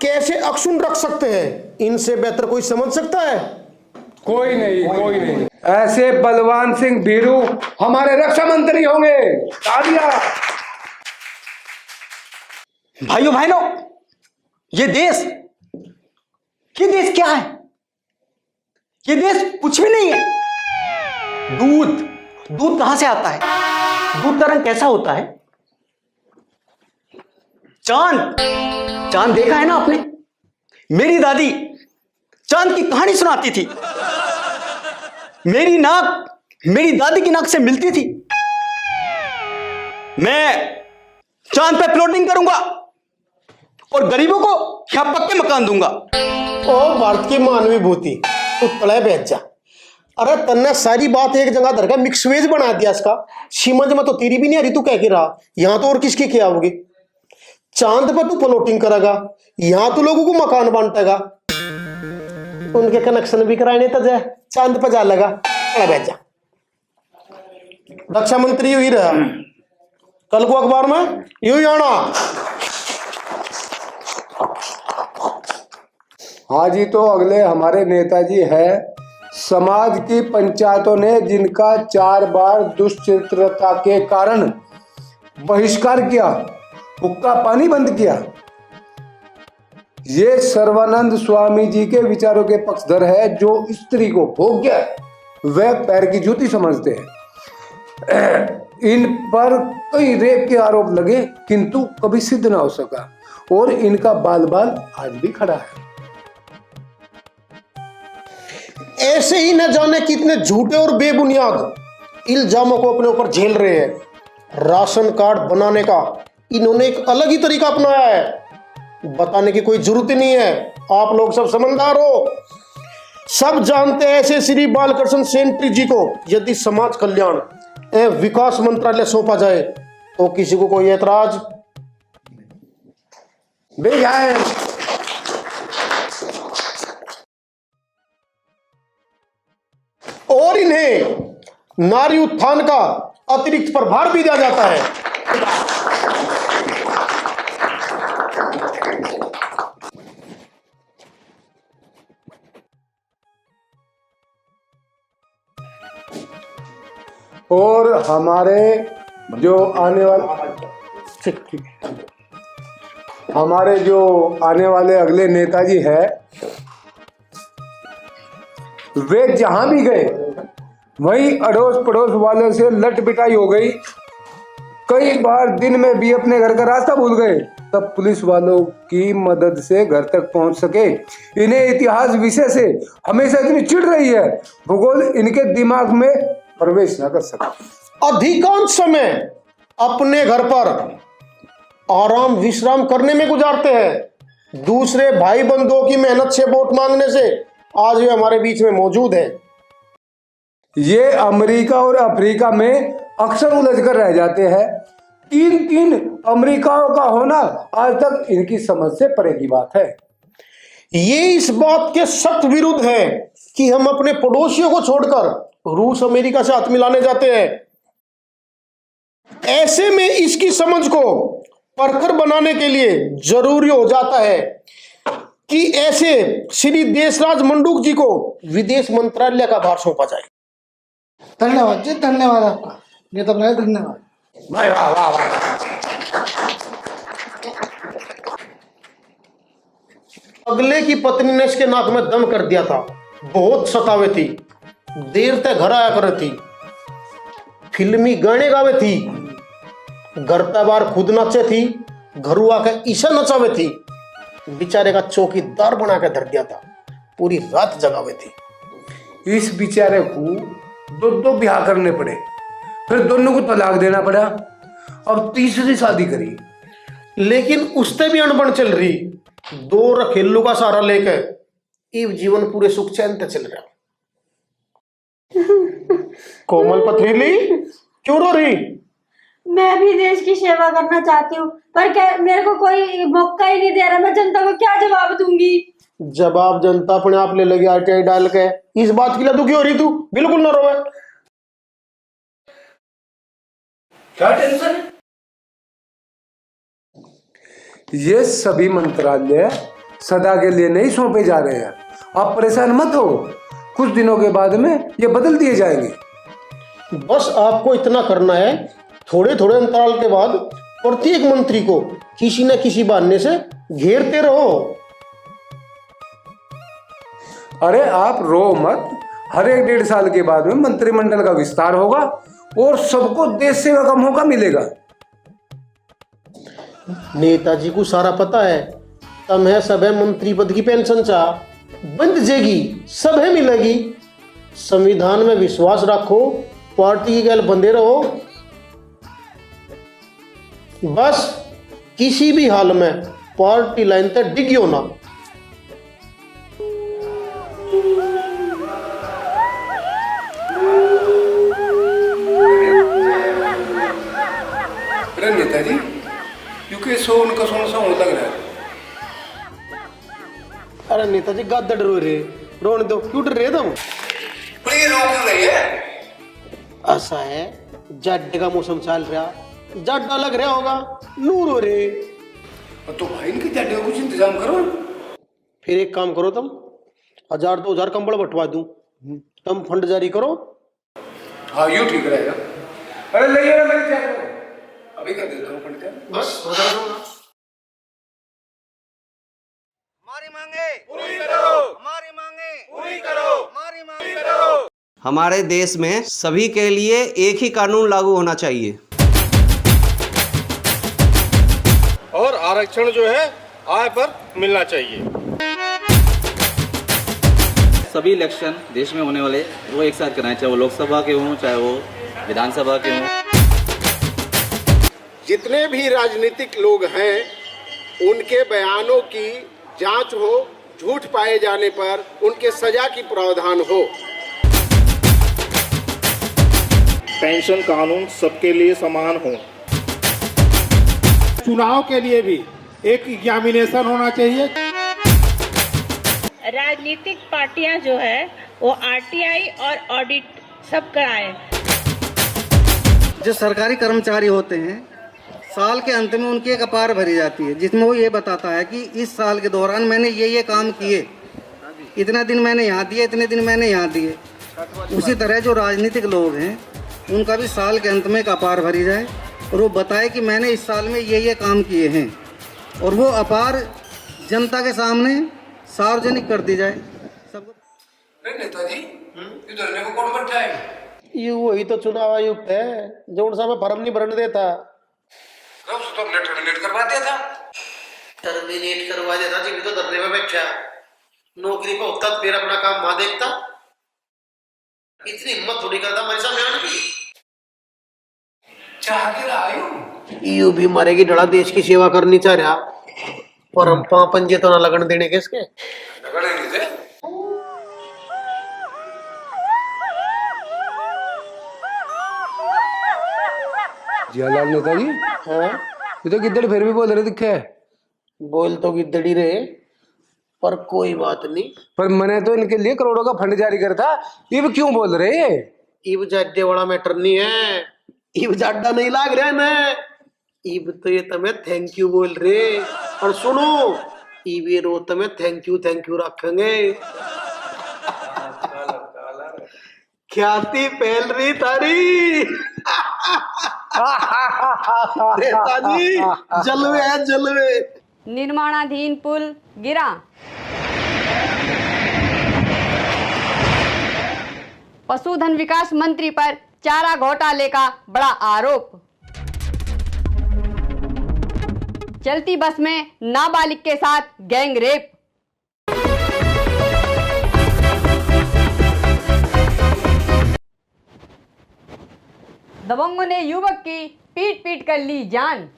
कैसे अक्षुण्ण रख सकते हैं, इनसे बेहतर कोई समझ सकता है? कोई नहीं, कोई नहीं। ऐसे बलवान सिंह भीरू हमारे रक्षा मंत्री होंगे। तालियां। भाइयों बहनों, ये देश क्या है? ये देश कुछ भी नहीं है। दूध कहां से आता है? दूध का रंग कैसा होता है? चांद देखा है ना आपने? मेरी दादी चांद की कहानी सुनाती थी। मेरी नाक मेरी दादी की नाक से मिलती थी। मैं चांद पे प्लॉटिंग करूंगा और गरीबों को यहाँ पक्के मकान दूंगा। ओ भारत की मानवीभूति, तू तले बैठ जा। अरे तन्ने सारी बात एक जगह धर का मिक्स वेज बना दिया इसका। सीमंज में तो तेरी भी नहीं आ रही, तू कह के रहा। यहाँ तो और किसकी क्या होगी? चांद पर तू प्लॉटिंग करेगा, यहाँ तो लोगों को मकान बांटेगा। उनके कनेक्शन भी कराने तो जाए, चांद पर जा लगा। अरे बैठ जा। रक्षा मंत्री यू ही रहा, कल को अखबार में यू ही आना। हाँ जी, तो अगले हमारे नेताजी है समाज की पंचायतों ने जिनका 4 बार दुष्चरित्रता के कारण बहिष्कार किया, हुक्का पानी बंद किया। ये सर्वानंद स्वामी जी के विचारों के पक्षधर है, जो स्त्री को भोग्य व पैर की जूती समझते हैं। इन पर कई रेप के आरोप लगे, किंतु कभी सिद्ध ना हो सका और इनका बाल बाल आज भी खड़ा है। ऐसे ही न जाने कितने झूठे और बेबुनियाद इल्जामों को अपने ऊपर झेल रहे हैं। राशन कार्ड बनाने का इन्होंने एक अलग ही तरीका अपनाया है, बताने की कोई जरूरत ही नहीं है। आप लोग सब समझदार हो, सब जानते हैं। ऐसे श्री बालकृष्ण सेंट्री जी को यदि समाज कल्याण एवं विकास मंत्रालय सौंपा जाए तो किसी को कोई ऐतराज बेजाए। और इन्हें नारी उत्थान का अतिरिक्त प्रभार भी दिया जाता है। और हमारे जो आने वाले अगले नेताजी है, वे जहां भी गए वहीं अड़ोस पड़ोस वालों से लट पिटाई हो गई। कई बार दिन में भी अपने घर का रास्ता भूल गए। तब पुलिस वालों की मदद से घर तक पहुंच सके। इन्हें इतिहास विषय से हमेशा इतनी चिढ़ रही है, भूगोल इनके दिमाग में प्रवेश न कर सका। अधिकांश समय अपने घर पर आराम विश्राम करने में गुजारते हैं। दूसरे भाई बंधुओं की मेहनत से वोट मांगने से आज वे हमारे बीच में मौजूद है। ये अमेरिका और अफ्रीका में अक्सर उलझ कर रह जाते हैं। 3 अमेरिकाओं का होना आज तक इनकी समझ से परे की बात है। ये इस बात के सख्त विरुद्ध है कि हम अपने पड़ोसियों को छोड़कर रूस अमेरिका से हाथ मिलाने जाते हैं। ऐसे में इसकी समझ को परखर बनाने के लिए जरूरी हो जाता है कि ऐसे श्री देशराज मंडूक जी को विदेश मंत्रालय का भार सौंपा जाए। धन्यवाद जी, धन्यवाद आपका, नेता भाई, धन्यवाद। वाह वाह वाह वाह। अगले की पत्नी ने इसके नाक में दम कर दिया था। बहुत सतावे थी, देर तक घर आया कर थी, फिल्मी गाने गावे थी, घर पे बार खुद नाचे थी, घरू आके ईशा नचावे थी। बेचारे का चौकीदार बना के धर दिया था, पूरी रात जगावे थी। इस बेचारे को दो ब्याह करने पड़े, फिर दोनों को तलाक देना पड़ा, अब तीसरी शादी करी। लेकिन उससे भी अनबन चल रही। 2 रखेलू का सहारा लेकर इव जीवन पूरे सुख चैन से चल रहा। कोमल पथरीली क्यों रो रही? मैं भी देश की सेवा करना चाहती हूँ, पर क्या मेरे को कोई मौका ही नहीं दे रहा। मैं जनता को क्या जवाब दूंगी? जवाब जनता अपने आप ले लगी आरटीआई डाल के। इस बात के लिए दुखी हो रही तू? बिल्कुल ना रोवे। क्या टेंशन है? ये सभी मंत्रालय सदा के लिए नहीं सौंपे जा रहे हैं, आप परेशान मत हो। कुछ दिनों के बाद में ये बदल दिए जाएंगे। बस आपको इतना करना है, थोड़े थोड़े अंतराल के बाद प्रत्येक मंत्री को किसी न किसी बहाने से घेरते रहो। अरे आप रो मत, हर 1-1.5 साल के बाद में मंत्रिमंडल का विस्तार होगा और सबको देश सेवा का मौका मिलेगा। नेताजी को सारा पता है, तम है सब है मंत्री पद की पेंशन चाह बंद जेगी, सब है मिलेगी। संविधान में विश्वास रखो, पार्टी की गैल बंदे रहो। बस किसी भी हाल में पार्टी लाइन तक डिगियो ना। अरे नेताजी, क्योंकि सो उनका सोना सा होता लग रहा है। अरे नेताजी गद्दड़ रो रहे, रोने दो, क्यों डर रहे तुम? पर ये रो क्यों रही है? ऐसा है, जाडे का मौसम चल रहा, जाडा लग रहा होगा, नूर हो रहे। तो भाई इनके जाडे का कुछ इंतजाम करो। फिर एक काम करो, तुम 1000-2000 कंबल बंटवा दूं, तुम फंड जारी करो। हाँ, यूं ठीक रहेगा। अरे ले आओ, मेरी चाय करो, अभी कर देता हूँ फंड का। बस हो जाएगा। हमारी मांगे पूरी करो, हमारी मांगे पूरी करो, हमारी मांगे पूरी करो। हमारे देश में सभी के लिए एक ही कानून लागू होना चाहिए और आरक्षण जो है आय पर मिलना चाहिए। सभी इलेक्शन देश में होने वाले वो एक साथ कराएं, चाहे वो लोकसभा के हों चाहे वो विधानसभा के हों। जितने भी राजनीतिक लोग हैं उनके बयानों की जांच हो, झूठ पाए जाने पर उनके सजा की प्रावधान हो। पेंशन कानून सबके लिए समान हो। चुनाव के लिए भी एक एग्जामिनेशन होना चाहिए। राजनीतिक पार्टियां जो है वो आरटीआई और ऑडिट सब कराएं। जो सरकारी कर्मचारी होते हैं, साल के अंत में उनकी एक अपार भरी जाती है, जिसमें वो ये बताता है कि इस साल के दौरान मैंने ये काम किए, इतना दिन मैंने यहाँ दिए, इतने दिन मैंने यहाँ दिए। उसी तरह जो राजनीतिक लोग हैं उनका भी साल के अंत में एक अपार भरी जाए और वो बताए कि मैंने इस साल में ये काम किए हैं, और वो अपार जनता के सामने सार्वजनिक कर दी जाए सबको। नेताजी, ये धरने को कौन बैठा है? ये वही तो चुनाव आयुक्त है जो उन समय फर्म नहीं भरने देता। तो नेट करवा दिया था। टर्मिनेट करवा देता जी, भी तो धरने में बैठा नौकरी पे होता फिर अपना काम मां देखता। इतनी हिम्मत थोड़ी करता मेरे सामने आने की। चाह के आयु यू भी मरेगी डड़ा देश की सेवा करनी चाह रहा, पर हम पंजे तो ना लगन देने के इसके लगने नहीं थे। जियालाल नेताजी, हाँ ये तो गिद्दड़ फिर भी बोल रहे दिखे। बोल तो गिद्दड़ी रहे, पर कोई बात नहीं। पर मैंने तो इनके लिए करोड़ों का फंड जारी करता, ये भी क्यों बोल रहे हैं? इब जाड्डे वाला मैटर नहीं है, इब जाड्डा नहीं लाग रहा ना, इब तो ये तुम्हें थैंक यू बोल रहे। और सुनो, इब ये रो तुम्हें थैंक यू रखेंगे। ख्याति फैल रही तारी। नेताजी जलवे है जलवे। निर्माणाधीन पुल गिरा। पशुधन विकास मंत्री पर चारा घोटाले का बड़ा आरोप। चलती बस में नाबालिग के साथ गैंग रेप। दबंगों ने युवक की पीट पीट कर ली जान।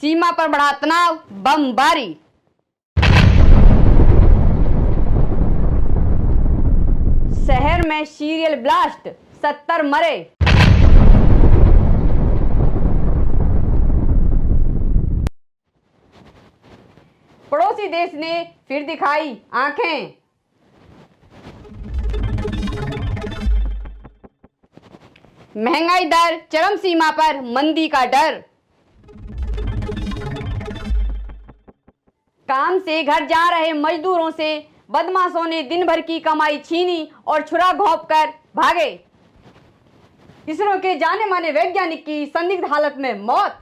सीमा पर बढ़ा तनाव, बमबारी। शहर में सीरियल ब्लास्ट, 70 मरे। पड़ोसी देश ने फिर दिखाई आंखें। महंगाई दर चरम सीमा पर, मंदी का डर। काम से घर जा रहे मजदूरों से बदमाशों ने दिन भर की कमाई छीनी और छुरा घोंप कर भागे। इसरो के जाने माने वैज्ञानिक की संदिग्ध हालत में मौत।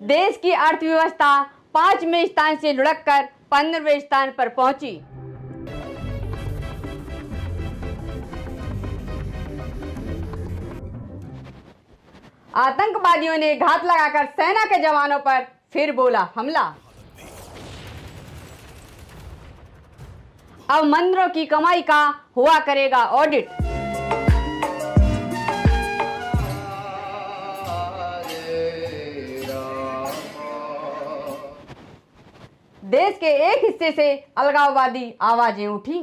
देश की अर्थव्यवस्था 5वें स्थान से लुढ़ककर 15वें स्थान पर पहुंची। आतंकवादियों ने घात लगाकर सेना के जवानों पर फिर बोला हमला। अब मंदिरों की कमाई का हुआ करेगा ऑडिट। देश के एक हिस्से से अलगाववादी आवाजें उठी।